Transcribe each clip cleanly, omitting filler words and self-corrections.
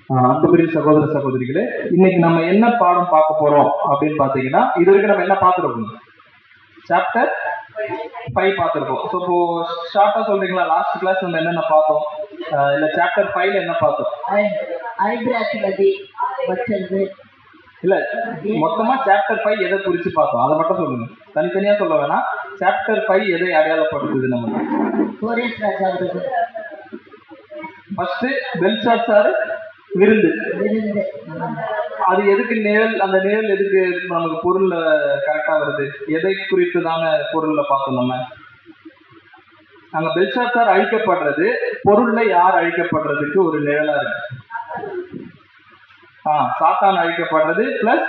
அன்புக்குரிய சகோதர சகோதரிகளே, இன்னைக்கு நம்ம என்ன பாடம் பார்க்க போறோம் அப்படின்னு பாத்தீங்கன்னா, இது வரைக்கும் நம்ம என்ன பார்த்துருக்கோம்? சாப்டர் 5 பார்த்துருக்கோம். ஸோ இப்போ ஷார்ட்டா சொல்றீங்களா, லாஸ்ட் கிளாஸ் நம்ம என்னென்ன பார்த்தோம், இல்ல சாப்டர் 5ல என்ன பார்த்தோம்? இல்ல மொத்தமா சாப்டர் 5 எதை குறிச்சு பார்த்தோம் அதை மட்டும் சொல்லுங்க, தனித்தனியா சொல்ல வேணாம். சாப்டர் 5 எதை அடையாளப்படுத்துது? நம்ம ஃபர்ஸ்ட் பெல்ஷாத்சார் விருந்து, அது எதுக்கு நிழல், அந்த நிழல் எதுக்கு நமக்கு பொருள்ல கரெக்டா வருது, எதை குறித்துதான பொருள்ல பார்த்தோம் நம்ம. அங்க பெல்ஷாத்சார் அழிக்கப்படுறது பொருள்ல யார் அழிக்கப்படுறதுக்கு ஒரு நிழலா இருக்கு. சாத்தான் அழிக்கப்படுறது பிளஸ்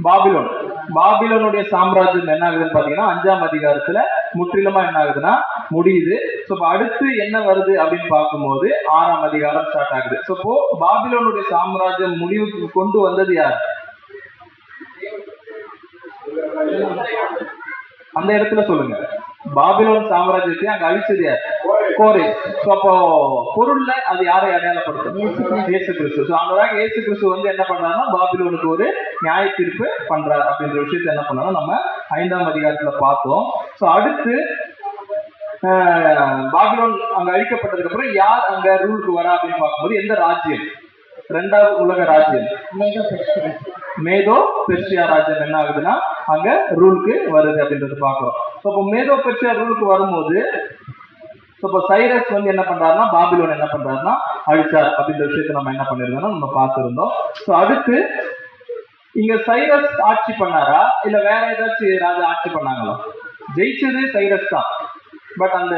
பாபிலோன், பாபிலோனுடைய சாம்ராஜ்யம் என்ன ஆகுதுன்னு பாத்தீங்கன்னா 5ஆம் அதிகாரத்துல முற்றிலுமா என்ன ஆகுதுன்னா முடியுது. ஸோ இப்போ அடுத்து என்ன வருது அப்படின்னு பார்க்கும்போது 6ஆம் அதிகாரம் ஸ்டார்ட் ஆகுது. ஸோ இப்போ பாபிலோனுடைய சாம்ராஜ்யம் முடிவுக்கு கொண்டு வந்தது யார்? அந்த இடத்துல சொல்லுங்க, பாபிலோன் சாம்ராஜ்யத்தை அங்க அழிச்சது யார்? கோரேஸ். ஸோ அப்போ பொருள்ல அது யாரை அடையாளப்படுத்தும்? இயேசு கிறிஸ்து. ஸோ அந்த இயேசு கிறிஸ்து வந்து என்ன பண்றாருன்னா பாபிலோனுக்கு ஒரு நியாய தீர்ப்பு பண்றாரு அப்படின்ற விஷயத்த என்ன பண்ணாலும் நம்ம 5ஆம் அதிகாரத்துல பார்த்தோம். ஸோ அடுத்து பாபிலோன் அங்க அழிக்கப்பட்டதுக்கு அப்புறம் யார் அங்க ரூலுக்கு வரா அப்படின்னு பார்க்கும்போது எந்த ராஜ்யம்? 2வது உலக ராஜ்யம் மேதோ பெர்ஷியா ராஜ்யம் என்ன ஆகுதுன்னா அங்க ரூலுக்கு வருது அப்படின்றது பாக்குறோம். ஸோ இப்போ மேதோ பெர்ஷியா ரூலுக்கு வரும்போது இப்போ சைரஸ் வந்து என்ன பண்றாருன்னா பாபிலோன் என்ன பண்றாருன்னா அழிச்சார் அப்படின்ற விஷயத்த நம்ம என்ன பண்ணிருந்தோம்னா நம்ம பார்த்திருந்தோம். ஸோ அடுத்து இங்க சைரஸ் ஆட்சி பண்ணாரா இல்ல வேற ஏதாச்சும் ராஜா ஆட்சி பண்ணாங்களா? ஜெயிச்சது சைரஸ் தான். பட் அந்த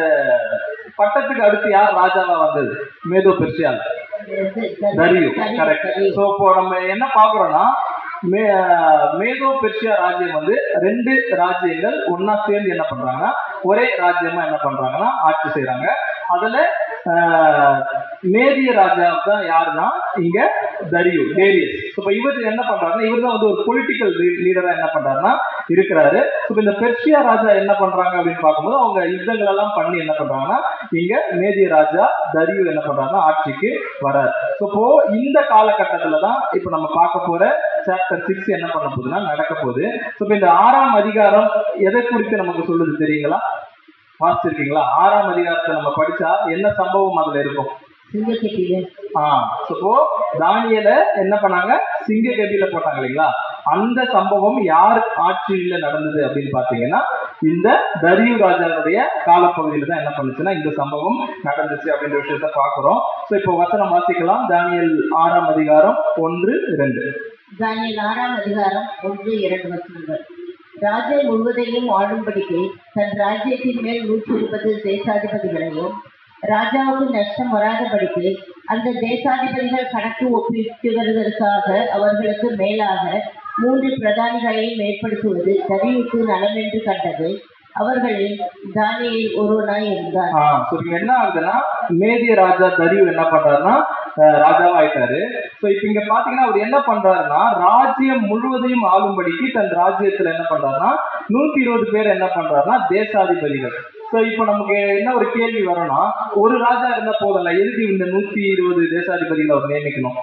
பட்டத்துக்கு அடுத்து யார் ராஜாவா வந்தது? மேதோ பெர்ஷியால தரியு. கரெக்ட். ஸோ இப்போ நம்ம என்ன பாக்குறோம்னா மேதோ பெர்ஷியா ராஜ்யம் வந்து 2 ராஜ்யங்கள் ஒன்னா சேர்ந்து என்ன பண்றாங்கன்னா ஒரே ராஜ்யமா என்ன பண்றாங்கன்னா ஆட்சி செய்யறாங்க. அதுல மேதிய ராஜா தான் யாருன்னா இங்க தரியு, டேரியஸ். இப்போ இவர் என்ன பண்றாருன்னா இவர் தான் வந்து ஒரு பொலிட்டிக்கல் லீடரா என்ன பண்றாருன்னா இருக்கிறாரு. இப்போ இந்த பெர்ஷியா ராஜா என்ன பண்றாங்க அப்படின்னு பார்க்கும்போது அவங்க யுத்தங்கள் எல்லாம் பண்ணி என்ன பண்றாங்கன்னா இங்க மேதிய ராஜா தரியு என்ன பண்றாருன்னா ஆட்சிக்கு வராரு. ஸோ இப்போ இந்த காலகட்டத்துல தான் இப்போ நம்ம பார்க்க போற சாப்டர் 6 என்ன பண்ண போகுதுன்னா நடக்க போகுது. ஸோ இப்போ இந்த 6ஆம் அதிகாரம் எதை குறித்து நமக்கு சொல்லுது தெரியுங்களா? வாசிச்சிருக்கீங்களா? 6ஆம் அதிகாரத்தை நம்ம படிச்சா என்ன சம்பவம் அதுல இருக்கும்? தானியேல என்ன பண்ணாங்க? சிங்க கபில போட்டாங்க இல்லைங்களா? அந்த சம்பவம் யார் ஆட்சியில நடந்தது அப்படின்னு பாத்தீங்கன்னா இந்த தரியு ராஜாவுடைய காலப்பகுதியில தான் என்ன பண்ணுச்சுன்னா இந்த சம்பவம் நடந்துச்சு அப்படின்ற விஷயத்த பாக்குறோம். ஸோ இப்போ வசனம் வாசிக்கலாம். தானியேல் 6ஆம் அதிகாரம் 1-2. தானியேல் 6ஆம் அதிகாரம் 1-2 வசனங்கள். ராஜ்யம் முழுவதையும் ஆளும்படிக்கு தன் ராஜ்யத்தின் மேல் 120 தேசாதிபதிகளையும் ராஜாவுக்கு நஷ்டம் வராதபடிக்கு அந்த தேசாதிபதிகள் கணக்கு ஒப்பிடுவதற்காக அவர்களுக்கு மேலாக 3 பிரதானிகளையும் ஏற்படுத்துவது தரியுக்கு நலம் என்று கண்டது. அவர்களில் தானியேல் ஒருவனாய் இருந்தார். என்ன ஆகுதுன்னா மேதிய ராஜா தரியு என்ன பண்றாருன்னா ராஜாவா ஆயிட்டாரு. ஸோ இப்போ இங்க பாத்தீங்கன்னா அவர் என்ன பண்றாருன்னா ராஜ்யம் முழுவதையும் ஆளும்படிக்கு தன் ராஜ்யத்துல என்ன பண்றாருன்னா 120 பேர் என்ன பண்றாருன்னா தேசாதிபதிகள். ஸோ இப்போ நமக்கு என்ன ஒரு கேள்வி வரும்னா ஒரு ராஜா இருந்தா போதல, எதுக்கு இந்த 120 தேசாதிபதிகளை அவர் நியமிக்கணும்?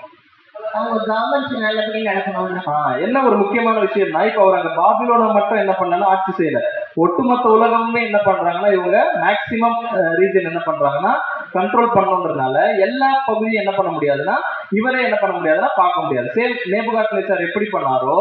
என்ன ஒரு முக்கியமான விஷயம்னா இப்ப அவர் அங்க பாபிலோனை மட்டும் என்ன பண்ணா ஆட்சி செய்யல, ஒட்டுமொத்த உலகமுமே என்ன பண்றாங்கன்னா இவங்க மேக்சிமம் ரீஜன் என்ன பண்றாங்கன்னா கண்ட்ரோல் பண்ணணுன்றதுனால எல்லா பகுதியும் என்ன பண்ண முடியாதுன்னா இவரே என்ன பண்ண முடியாதுன்னா பார்க்க முடியாது. சேம் நேபுகாத்நேச்சார் எப்படி பண்ணாரோ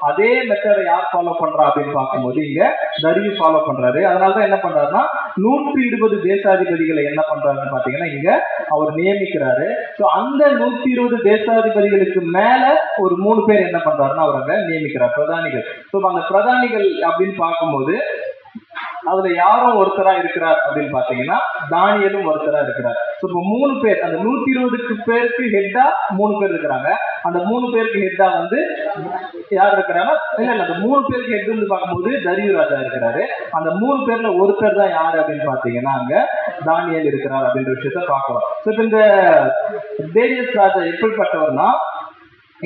அதே மெத்தடை யார் ஃபாலோ பண்றா அப்படின்னு பார்க்கும்போது இங்க தரியு ஃபாலோ பண்றாரு. அதனாலதான் என்ன பண்றாருன்னா 120 தேசாதிபதிகளை என்ன பண்றாருன்னு பாத்தீங்கன்னா இங்க அவர் நியமிக்கிறாரு. ஸோ அந்த 120 தேசாதிபதிகளுக்கு மேல ஒரு 3 பேர் என்ன பண்றாருன்னா அவர் அங்க நியமிக்கிறார், பிரதானிகள். ஸோ அந்த பிரதானிகள் அப்படின்னு பார்க்கும்போது அதுல யாரும் ஒருத்தரா இருக்கிறார் அப்படின்னு பாத்தீங்கன்னா தானியேலும் ஒருத்தரா இருக்கிறார். இப்போ 3 பேர், அந்த 120 பேருக்கு ஹெட்டா 3 பேர் இருக்கிறாங்க. அந்த 3 பேருக்கு ஹெட்டா வந்து யார் இருக்கிறாங்க? இல்ல அந்த 3 பேருக்கு ஹெட் வந்து பார்க்கும்போது தரியு ராஜா இருக்கிறாரு. அந்த 3 பேர்ல ஒருத்தர் தான் யாரு அப்படின்னு பாத்தீங்கன்னா அங்க தானியேல் இருக்கிறார் அப்படின்ற விஷயத்த பாக்குறோம். ஸோ இப்போ இந்த டேரியஸ் ராஜா எப்படிப்பட்டவர்னா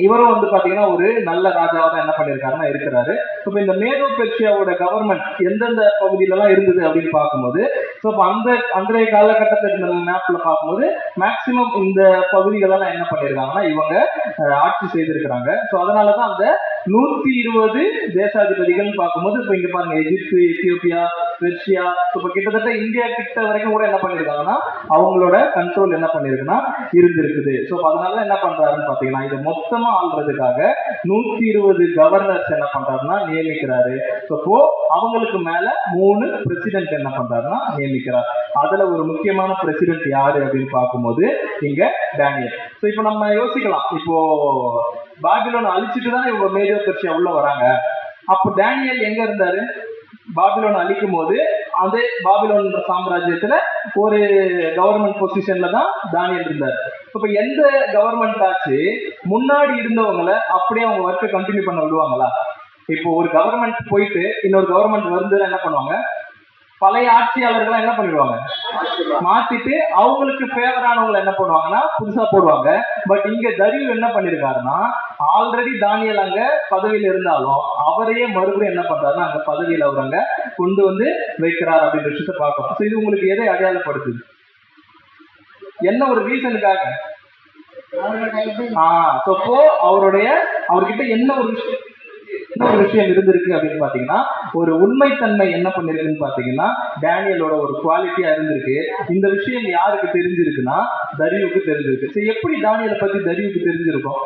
இவரும் வந்து பாத்தீங்கன்னா ஒரு நல்ல ராஜாவா தான் என்ன பண்ணிருக்காருன்னா இருக்கிறாரு. இப்ப இந்த மேதோ பெர்ஷியாவோட கவர்மெண்ட் எந்தெந்த பகுதியில எல்லாம் இருந்தது அப்படின்னு பார்க்கும்போது, இப்ப அன்றைய காலகட்டத்தில் மேப்ல பார்க்கும்போது மேக்சிமம் இந்த பகுதிகளெல்லாம் என்ன பண்ணிருக்காங்கன்னா இவங்க ஆட்சி செய்திருக்கிறாங்க. சோ அதனாலதான் அந்த 120 தேசாதிபதிகள் பார்க்கும்போது இப்ப இங்க பாருங்க, எகிப்து, எத்தியோப்பியா, பெர்ஷியா, இப்ப கிட்டத்தட்ட இந்தியா கிட்ட வரைக்கும் கூட என்ன பண்ணிருக்காங்கன்னா அவங்களோட கண்ட்ரோல் என்ன பண்ணிருக்குன்னா இருந்திருக்குது. சோ அதனால என்ன பண்றாருன்னு பாத்தீங்கன்னா இது மொத்தமா ஆள்றதுக்காக 120 கவர்னர்ஸ் என்ன பண்றாருன்னா நியமிக்கிறாரு. அப்போ அவங்களுக்கு மேல 3 பிரசிடென்ட் என்ன பண்றாருன்னா நியமிக்கிறார். அதுல ஒரு முக்கியமான பிரசிடென்ட் யாரு அப்படின்னு பார்க்கும்போது இங்க டேனியல். சோ இப்ப நம்ம யோசிக்கலாம், இப்போ பாபிலோனை அழிச்சிட்டு தானே இவங்க மேதோ பெர்ஷியா உள்ள வராங்க. அப்போ டேனியல் எங்க இருந்தாரு? பாபிலோனை அழிக்கும் போது அதே பாபிலோன் சாம்ராஜ்யத்துல ஒரு கவர்மெண்ட் பொசிஷன்ல தான் தானியல் இருந்தார். இப்ப எந்த கவர்மெண்ட் ஆச்சு முன்னாடி இருந்தவங்களை அப்படியே அவங்க ஒர்க்கை கண்டினியூ பண்ண விடுவாங்களா? இப்போ ஒரு கவர்மெண்ட் போயிட்டு இன்னொரு கவர்மெண்ட் வந்து என்ன பண்ணுவாங்க, பழைய ஆட்சியாளர்கள் என்ன பண்ணிடுவாங்க, மாத்திட்டு அவங்களுக்கு ஃபேவரானவங்களை என்ன பண்ணுவாங்கன்னா புதுசா போடுவாங்க. பட் இங்க தரியு என்ன பண்ணிருக்காருன்னா ஆல்ரெடி தானியல் அங்க பதவியில இருந்தாலும் அவரையே மறுபடியும் என்ன பண்றாருன்னா அங்க பதவியில அவர் அங்க கொண்டு வந்து வைக்கிறார் அப்படின்ற விஷயத்தை பார்க்கணும். இது உங்களுக்கு எதை அடையாளப்படுத்துது? என்ன ஒரு ரீசனுக்காக? அவர்கிட்ட என்ன ஒரு விஷயம் இருந்திருக்கு அப்படின்னு பாத்தீங்கன்னா ஒரு உண்மைத்தன்மை என்ன பண்ணிருக்குன்னு பாத்தீங்கன்னா டேனியலோட ஒரு குவாலிட்டியா இருந்திருக்கு. இந்த விஷயம் யாருக்கு தெரிஞ்சிருக்குன்னா தரியுக்கு தெரிஞ்சிருக்கு. சரி, எப்படி தானியலை பத்தி தரியுக்கு தெரிஞ்சிருக்கும்?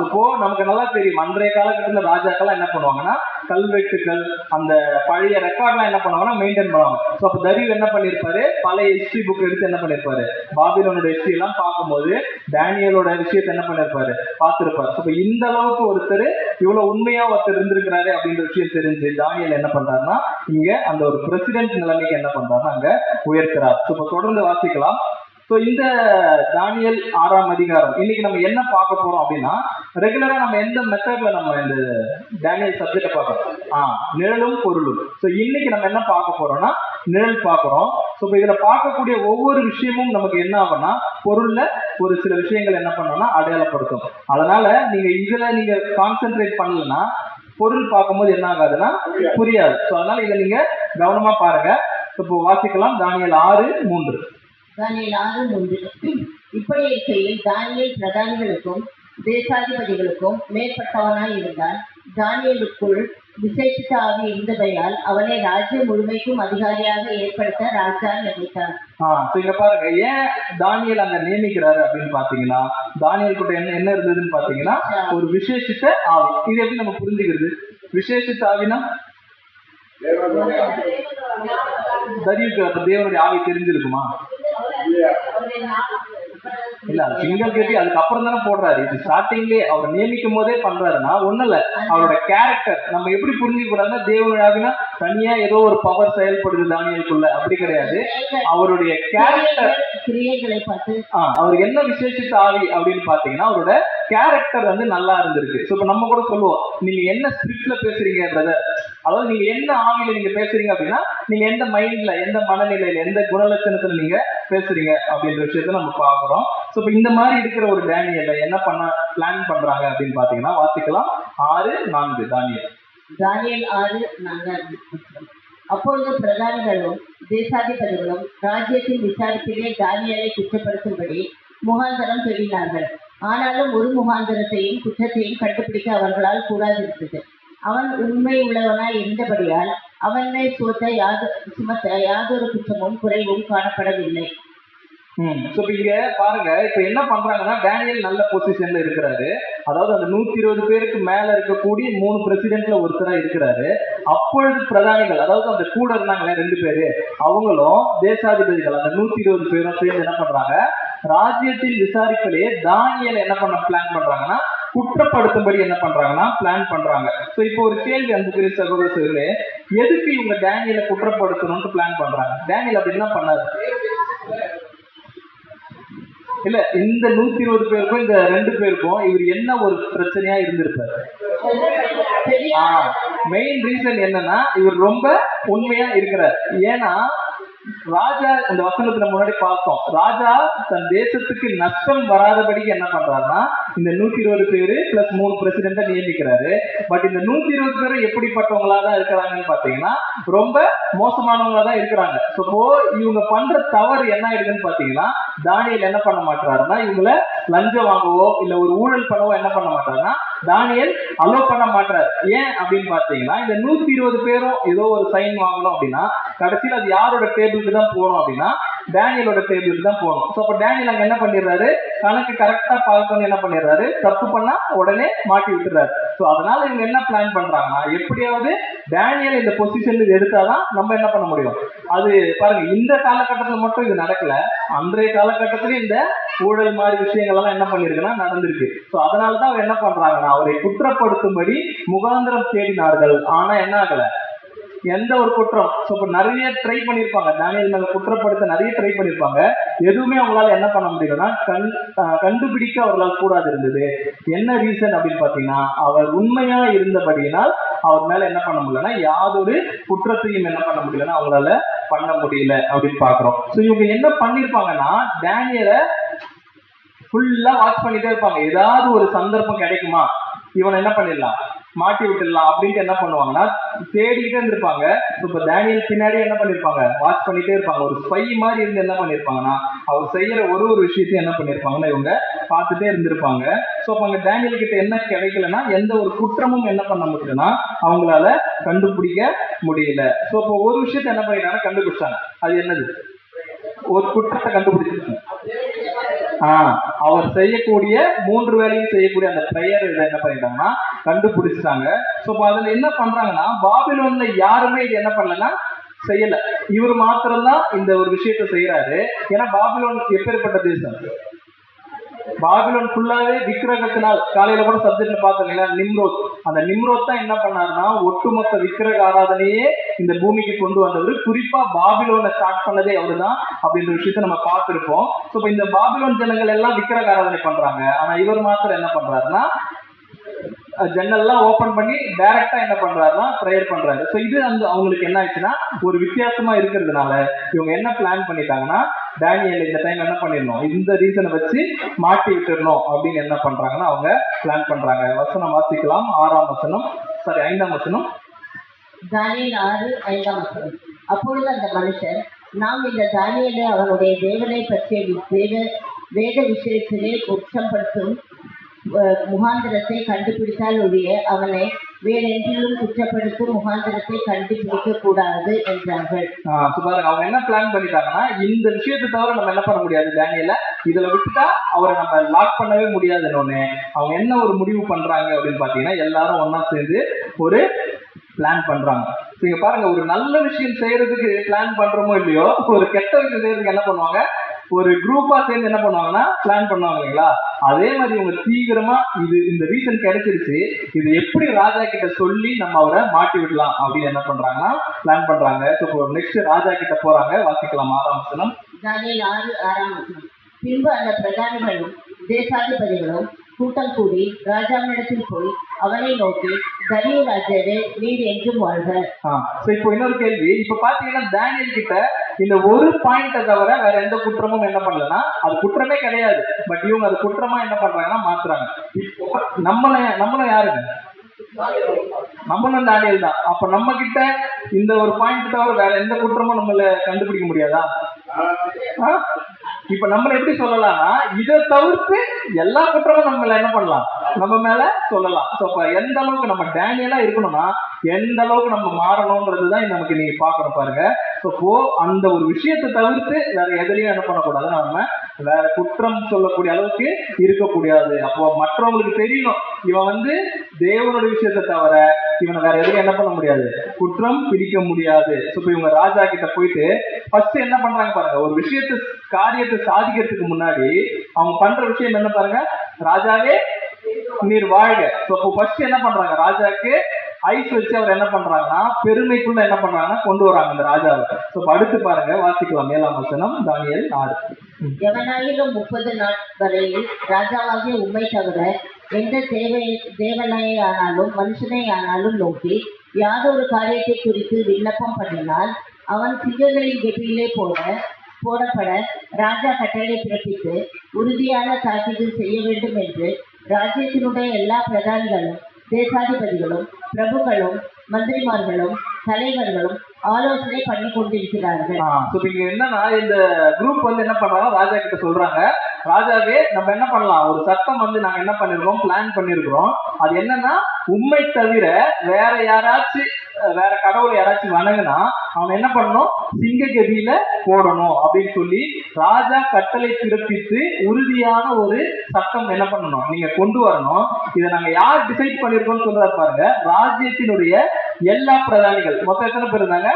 இப்போ நமக்கு நல்லா தெரியும், அன்றைய காலகட்டத்துல ராஜாக்கள் என்ன பண்ணுவாங்கன்னா கல்வெட்டுகள் அந்த பழைய ரெக்கார்ட்லாம் என்ன பண்ணுவாங்கன்னா மெயின்டைன் பண்ணுவாங்க. ஸோ அப்போ தரியு என்ன பண்ணிருப்பாரு, பழைய ஹிஸ்டரி புக் எடுத்து என்ன பண்ணிருப்பாரு, பாபிலோனோட ஹிஸ்டரி எல்லாம் பார்க்கும்போது டேனியலோட விஷயத்தை என்ன பண்ணிருப்பாரு பார்த்திருப்பாரு. இப்போ இந்த அளவுக்கு ஒருத்தர் இவ்வளவு உண்மையா ஒருத்தர் இருந்திருக்கிறாரு அப்படின்ற விஷயம் தெரிஞ்சு தானியல் என்ன பண்றாருன்னா இங்க அந்த ஒரு பிரசிடென்ட் நிலைமைக்கு என்ன பண்றாருன்னா அங்க உயர்த்துறாரு. இப்போ தொடர்ந்து வாசிக்கலாம். இந்த தானியல் 6ஆம் அதிகாரம் இன்னைக்கு நம்ம என்ன பார்க்க போறோம் அப்படின்னா, ரெகுலரா நம்ம எந்த மெத்தட்ல நம்ம இந்த டேனியல் சப்ஜெக்ட பார்க்கறோம், நிழலும் பொருளும். இன்னைக்கு நம்ம என்ன பார்க்க போறோம்னா நிழல் பார்க்கிறோம். இதுல பார்க்கக்கூடிய ஒவ்வொரு விஷயமும் நமக்கு என்ன ஆகும்னா பொருள்ல ஒரு சில விஷயங்கள் என்ன பண்ணோம்னா அடையாளப்படுத்தும். அதனால நீங்க கான்சென்ட்ரேட் பண்ணலன்னா பொருள் பார்க்கும்போது என்ன ஆகாதுன்னா புரியாது. அதனால இதை நீங்க கவனமா பாருங்க. இப்போ வாசிக்கலாம் தானியல் 6:3. தானியேல் 6:3. இப்படி இருக்கையில் தானியேல் பிரதானிகளுக்கும் தேசாதிபதிகளுக்கும் மேற்பட்டவனாய் இருந்தான். தானியேலுக்குள் விசேஷித்த ஆவி இருந்ததையால் அவனை ராஜ்யம் முழுமைக்கும் அதிகாரியாக ஏற்படுத்த ராஜா நினைத்தார். இங்க பாருங்க, ஏன் தானியேல் அங்க நியமிக்கிறாரு அப்படின்னு பாத்தீங்கன்னா தானியேல் கூட என்ன இருந்ததுன்னு பாத்தீங்கன்னா ஒரு விசேஷித்த ஆவி. இது எப்படி நம்ம புரிஞ்சுக்கிறது? விசேஷித்த ஆவினா தரியுக்கு அப்ப தேவனுடைய ஆவி தெரிஞ்சிருக்குமா? இல்ல, சிங்கிள் கேட்டி அதுக்கப்புறம் தானே போடுறாரு. இது ஸ்டார்டிங்லேயே அவர் நியமிக்கும் போதே பண்றாருன்னா ஒண்ணு இல்ல, அவரோட கேரக்டர் நம்ம எப்படி புரிஞ்சுக்க கூடாதுன்னா தேவனுடைய தனியா ஏதோ ஒரு பவர் செயல்படுது தானியலுக்குள்ள, அப்படி கிடையாது. அவருடைய கேரக்டர் கிரியைகளை பார்த்து அவருக்கு என்ன விசேஷித்த ஆவி அப்படின்னு பாத்தீங்கன்னா அவரோட கேரக்டர் வந்து நல்லா இருந்திருக்கு. இப்ப நம்ம கூட சொல்லுவோம், நீங்க என்ன ஸ்கிரிப்ட்ல பேசுறீங்கன்றத, அதாவது நீங்க என்ன ஆவியில நீங்க பேசுறீங்க அப்படின்னா நீங்க எந்த மைண்ட்ல எந்த மனநிலையில எந்த குணலட்சணத்துல நீங்க பேசுறீங்க அப்படின்ற விஷயத்த நம்ம பாக்குறோம். இப்ப இந்த மாதிரி இருக்கிற ஒரு டேனியல்ல என்ன பண்ண பிளான் பண்றாங்க அப்படின்னு பாத்தீங்கன்னா வாசிக்கலாம். 6:4 தானியேல் 6:4. அப்பொழுது பிரதானிகளும் தேசாதிபதிகளும் ராஜ்யத்தின் விசாரிப்பிலே தானியேலை குற்றப்படுத்தும்படி முகாந்தரம் தேடினார்கள். ஆனாலும் ஒரு முகாந்தரத்தையும் குற்றத்தையும் கண்டுபிடிக்க அவர்களால் கூடாதிருந்தது. அவன் உண்மை உள்ளவனாய் இருந்தபடியால் அவன் மேல் சுமத்த யாதொரு குற்றமும் குறைவும் காணப்படவில்லை. இங்க பாருங்க, இப்ப என்ன பண்றாங்கன்னா டேனியல் நல்ல பொசிஷன்ல இருக்கிறாரு. அதாவது அந்த 120 பேருக்கு மேல இருக்கக்கூடிய 3 பிரசிடென்ட்ல ஒருத்தரா இருக்கிறாரு. அப்பொழுது பிரதானிகள், அதாவது அந்த கூட இருந்தாங்களே 2 பேரு, அவங்களும் தேசாதிபதிகள் அந்த 120 பேரும் சேர்ந்து என்ன பண்றாங்க, ராஜ்யத்தில் விசாரிப்பிலே தானியேலை என்ன பண்ண பிளான் பண்றாங்கன்னா குற்றப்படுத்தும்படி என்ன பண்றாங்கன்னா பிளான் பண்றாங்க. இப்போ ஒரு கேள்வி அன்புக்குரிய சகோதரர்களே, எதுக்கு இவங்க டேனியலை குற்றப்படுத்தணும்னு பிளான் பண்றாங்க? டேனியல் அப்படி என்ன பண்ணாரு? இல்ல, இந்த 120 பேருக்கும் இந்த 2 பேருக்கும் இவர் என்ன ஒரு பிரச்சனையா இருந்திருப்பாரு? மெயின் ரீசன் என்னன்னா இவர் ரொம்ப உண்மையா இருக்கிறார். ஏன்னா ராஜா இந்த வசனத்துல முன்னாடி பார்த்தோம், ராஜா தன் தேசத்துக்கு நஷ்டம் வராதபடிக்கு என்ன பண்றாருன்னா இந்த 120 பேரு பிளஸ் 3 பிரசிடென்ட நியமிக்கிறாரு. பட் இந்த 120 பேரும் எப்படிப்பட்டவங்களா தான் இருக்கிறாங்கன்னு பாத்தீங்கன்னா ரொம்ப மோசமானவங்களா தான் இருக்கிறாங்க. ஸோ இவங்க பண்ற தவறு என்ன ஆயிடுதுன்னு பாத்தீங்கன்னா, தானியேல் என்ன பண்ண மாட்டாருன்னா இவங்கள லஞ்சம் வாங்கவோ இல்ல ஒரு ஊழல் பண்ணவோ என்ன பண்ண மாட்டாருன்னா தானியேல் அலோ பண்ண மாட்டாரு. ஏன் அப்படின்னு பாத்தீங்கன்னா, இந்த 120 பேரும் ஏதோ ஒரு சைன் வாங்கணும் அப்படின்னா கடைசியில் அது யாரோட டேபிளுக்கு தான் போகணும் அப்படின்னா டேனியலோட டேபிளுக்கு தான் போகணும். ஸோ அப்ப டேனியல் அங்க என்ன பண்ணிடுறாரு, கணக்கு கரெக்டா பார்க்கணும் என்ன பண்ணிடுறாரு, தப்பு பண்ணா உடனே மாட்டி விட்டுறாரு. ஸோ அதனால இவங்க என்ன பிளான் பண்றாங்கன்னா, எப்படியாவது டேனியல் இந்த பொசிஷன் எடுத்தாதான் நம்ம என்ன பண்ண முடியும். அது பாருங்க, இந்த காலகட்டத்தில் மட்டும் இது நடக்கல, அன்றைய காலகட்டத்திலே இந்த ஊழல் மாதிரி விஷயங்கள் எல்லாம் என்ன பண்ணிருக்குன்னா நடந்திருக்கு. ஸோ அதனாலதான் அவர் என்ன பண்றாங்கன்னா அவரை குற்றப்படுத்தும்படி முகாந்திரம் தேடினார்கள். ஆனா என்ன ஆகல, எந்த ஒரு குற்றம். ஸோ இப்போ நிறைய ட்ரை பண்ணியிருப்பாங்க, தானியேல் மேல குற்றப்படுத்த நிறைய ட்ரை பண்ணியிருப்பாங்க. எதுவுமே அவங்களால என்ன பண்ண முடியலன்னா கண்டுபிடிக்க அவர்களால் கூடாது இருந்தது. என்ன ரீசன் அப்படின்னு பாத்தீங்கன்னா, அவர் உண்மையா இருந்தபடியினால் அவர் மேல என்ன பண்ண முடியலன்னா யாதொரு குற்றத்தையும் என்ன பண்ண முடியலன்னா அவங்களால பண்ண முடியல அப்படின்னு பாக்குறோம். ஸோ இவங்க என்ன பண்ணிருப்பாங்கன்னா டேனியலை ஃபுல்லா வாட்ச் பண்ணிட்டே இருப்பாங்க. ஏதாவது ஒரு சந்தர்ப்பம் கிடைக்குமா, இவனை என்ன பண்ணிடலாம், மாட்டி விட்டுடலாம் அப்படின்ட்டு என்ன பண்ணுவாங்கன்னா தேடிக்கிட்டே இருந்திருப்பாங்க. இப்ப டேனியல் பின்னாடி என்ன பண்ணிருப்பாங்க, வாட்ச் பண்ணிட்டே இருப்பாங்க. ஒரு ஸ்பை மாதிரி இருந்து என்ன பண்ணிருப்பாங்கன்னா அவர் செய்யற ஒரு விஷயத்தையும் என்ன பண்ணிருப்பாங்கன்னா இவங்க பார்த்துட்டே இருந்திருப்பாங்க. ஸோ அப்ப அங்க டேனியல் கிட்ட என்ன கிடைக்கலன்னா எந்த ஒரு குற்றமும் என்ன பண்ண முடியலன்னா அவங்களால கண்டுபிடிக்க முடியல. ஸோ இப்போ ஒரு விஷயத்த என்ன பண்ணிட்டாங்கன்னா கண்டுபிடிச்சாங்க. அது என்னது, ஒரு குற்றத்தை கண்டுபிடிச்சிருக்காங்க. அவர் செய்யக்கூடிய 3 வேலையும் செய்யக்கூடிய அந்த பிரேயர் இதை என்ன பண்ணிட்டாங்கன்னா கண்டுபிடிச்சிட்டாங்க. ஸோ அதுல என்ன பண்றாங்கன்னா, பாபிலோன்ல யாருமே இது என்ன பண்ணலன்னா செய்யல, இவர் மாத்திரம்தான் இந்த ஒரு விஷயத்த செய்யறாரு. ஏன்னா பாபிலோன் எப்பேற்பட்ட தேசம், பாபிலோன் ஃபுல்லாவே விக்கிரகத்தினால், காலையில கூட சப்ஜெக்ட்ல பார்த்தீங்கன்னா நிம்ரோத், அந்த நிம்ரோத் தான் என்ன பண்ணாருன்னா ஒட்டுமொத்த விக்கிரக ஆராதனையே இந்த பூமிக்கு கொண்டு வந்தவர். குறிப்பா பாபிலோனை ஸ்டார்ட் பண்ணதே அவருதான் அப்படின்ற விஷயத்த நம்ம பார்த்திருப்போம். ஸோ இந்த பாபிலோன் ஜனங்கள் எல்லாம் விக்கிரக ஆராதனை பண்றாங்க, ஆனா இவர் மாத்திரம் என்ன பண்றாருன்னா ஜன்னல்லாம் ஓபன் பண்ணி டைரக்டா என்ன பண்றாருன்னா ப்ரேயர் பண்றாரு. ஸோ இது அந்த அவங்களுக்கு என்ன ஆச்சுன்னா ஒரு வித்தியாசமா இருக்கிறதுனால இவங்க என்ன பிளான் பண்ணிட்டாங்கன்னா டேனியல் இந்த டைம் என்ன பண்ணிடணும், இந்த ரீசனை வச்சு மாட்டி விட்டுடணும் அப்படின்னு என்ன பண்றாங்கன்னா அவங்க பிளான் பண்றாங்க. வசனம் வாசிக்கலாம், 6ஆம் வசனம், சாரி 5ஆம் வசனம். தானியேல் 6:5. அப்பொழுது அந்த மனுஷர், நாம் இந்த தானியேலை அவனுடைய தேவனை பற்றிய வேத விஷயத்திலே குற்றப்படுத்தும் முகாந்திரத்தை கண்டுபிடித்தால் ஒழிய அவனை வேறென்றிலும் குற்றப்படுத்தும் முகாந்திரத்தை கண்டுபிடிக்க கூடாது என்றார்கள். அவங்க என்ன பிளான் பண்ணிட்டாங்கன்னா, இந்த விஷயத்தை தவிர நம்ம என்ன பண்ண முடியாது, டேனியேல இதுல விட்டுட்டா அவரை நம்ம லாக் பண்ணவே முடியாதுன்னு அவங்க என்ன ஒரு முடிவு பண்றாங்க அப்படின்னு பாத்தீங்கன்னா, எல்லாரும் ஒன்னா சேர்ந்து ஒரு பிளான் பண்றாங்க. நீங்க பாருங்க, ஒரு நல்ல விஷயம் செய்யறதுக்கு பிளான் பண்றோமோ இல்லையோ, ஒரு கெட்ட விஷயம் செய்யறதுக்கு என்ன பண்ணுவாங்க, ஒரு குரூப்பா சேர்ந்து என்ன பண்ணுவாங்கன்னா பிளான் பண்ணுவாங்க இல்லைங்களா. அதே மாதிரி இவங்க தீவிரமா இந்த ரீசன் கிடைச்சிருச்சு, இது எப்படி ராஜா கிட்ட சொல்லி நம்ம அவரை மாட்டி விடலாம் அப்படின்னு என்ன பண்றாங்கன்னா பிளான் பண்றாங்க. நெக்ஸ்ட் ராஜா கிட்ட போறாங்க, வாசிக்கலாம் 6ஆம் வசனம். தானியேல் 6:6. பின்பு அந்த பிரதானிகளும் தேசாதிபதிகளும் கூட்டம் கூடி ராஜாவினிடத்தில் போய் அவனை நோக்கி, தரியு ராஜாவே, நீர் என்றும் வாழ்க. இப்போ இன்னொரு கேள்வி, இப்ப பாத்தீங்கன்னா டேனியல் கிட்ட இந்த ஒரு பாயிண்ட தவிர வேற எந்த குற்றமும் என்ன பண்ணலன்னா அது குற்றமே கிடையாது. பட் இவங்க அது குற்றமா என்ன பண்றாங்கன்னா மாத்துறாங்க. நம்மளும் யாருங்க, நம்மளும் டேனியல் தான். அப்ப நம்ம கிட்ட இந்த ஒரு பாயிண்ட் தவிர வேற எந்த குற்றமும் நம்மள கண்டுபிடிக்க முடியாதா? இப்ப நம்மள எப்படி சொல்லலாம்னா, இதை தவிர்த்து எல்லா குற்றமும் நம்மள என்ன பண்ணலாம், நம்ம மேல சொல்லலாம். எந்த அளவுக்கு நம்ம டேனியலா இருக்கணும்னா எந்த அளவுக்கு நம்ம மாறணும்ன்றதுதான் நமக்கு நீங்க பாக்கணும் பாருங்க. அந்த ஒரு விஷயத்தை தவிர்த்து வேற எதுலயும் என்ன பண்ணக்கூடாது, நம்ம வேற குற்றம் சொல்லக்கூடிய அளவுக்கு இருக்கக்கூடாது. அப்போ மற்றவங்களுக்கு தெரியணும் இவன் தேவனுடைய விஷயத்தை தவிர இவனை வேற எதுவும் என்ன பண்ண முடியாது, குற்றம் பிடிக்க முடியாது. இவங்க ராஜா கிட்ட போயிட்டு ஃபர்ஸ்ட் என்ன பண்றாங்க பாருங்க, ஒரு காரியத்தை சாதிக்கிறதுக்கு முன்னாடி அவங்க பண்ற விஷயம் என்ன பாருங்க, ராஜாவே நீர் வாழ்க. ஃபர்ஸ்ட் என்ன பண்றாங்க, ராஜாக்கு ஐஸ் வச்சு அவர் என்ன பண்றாங்கன்னா பெருமைக்குள்ள என்ன பண்றாங்கன்னா கொண்டு வராங்க அந்த ராஜாவை. அடுத்து பாருங்க, வாசிக்கலாம் 7ஆம் வசனம், தானியேல் 6. எவனாயிலும் 30 நாள் வரையில் ராஜாவாகிய உம்மை தவிர எந்த தேவனையே ஆனாலும் மனுஷனை ஆனாலும் நோக்கி யாதொரு காரியத்தை குறித்து விண்ணப்பம் பண்ணினால் அவன் சிங்கங்களின் கெபியிலே போடப்பட ராஜா கட்டளை பிறப்பித்து உறுதியான தாக்கீது செய்ய வேண்டும் என்று ராஜ்யத்தினுடைய எல்லா பிரதானிகளும் தேசாதிபதிகளும் பிரபுக்களும் மந்திரிமார்களும் தலைவர்களும் ஆலோசனை பண்ணி கொண்டிருக்கிறார்கள். இங்க என்னன்னா இந்த குரூப் வந்து என்ன பண்றாங்க, ராஜா கிட்ட சொல்றாங்க, ராஜாவே நம்ம என்ன பண்ணலாம், ஒரு சட்டம் வந்து நாங்க என்ன பண்ணிருக்கோம், பிளான் பண்ணிருக்கிறோம். அது என்னன்னா, உண்மை தவிர வேற யாராச்சும் வேற கடவுளை யாராச்சும் வணங்கினா அவன் என்ன பண்ணணும், சிங்க கதியில போடணும் அப்படின்னு சொல்லி ராஜா கட்டளை பிறப்பித்து உறுதியான ஒரு சட்டம் என்ன பண்ணணும், நீங்க கொண்டு வரணும். இதை நாங்க யார் டிசைட் பண்ணிருக்கோம் சொல்றாரு பாருங்க. ராஜ்யத்தினுடைய எல்லா பிரதானிகள், மொத்தம் எத்தனை பேர் இருந்தாங்க,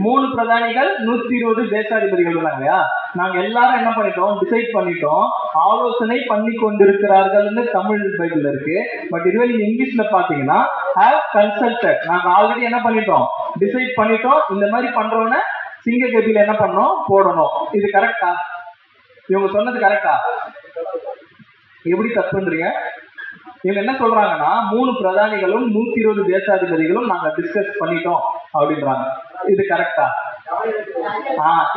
3 பிரதானிகள் 120 தேசாதிபதிகள் இருந்தாங்க இல்லையா. நாங்க எல்லாரும் என்ன பண்ணிட்டோம், டிசைட் பண்ணிட்டோம், ஆலோசனை பண்ணி கொண்டிருக்கிறார்கள்னு தமிழ் பைபிள்ல இருக்கு. பட் இதுவே நீங்க இங்கிலீஷ்ல பாத்தீங்கன்னா have consulted, நாங்க ஆல்ரெடி என்ன பண்ணிட்டோம், டிசைட் பண்ணிட்டோம், இந்த மாதிரி பண்றவன சிங்க கபில என்ன பண்ணணும், போடணும். இது கரெக்டா? இவங்க சொன்னது கரெக்டா? எப்படி தப்புன்றீங்க? இவங்க என்ன சொல்றாங்கன்னா, 3 பிரதானிகளும் 120 தேசாதிபதிகளும் நாங்க டிஸ்கஸ் பண்ணிட்டோம் அப்படின்றாங்க. இது கரெக்டா?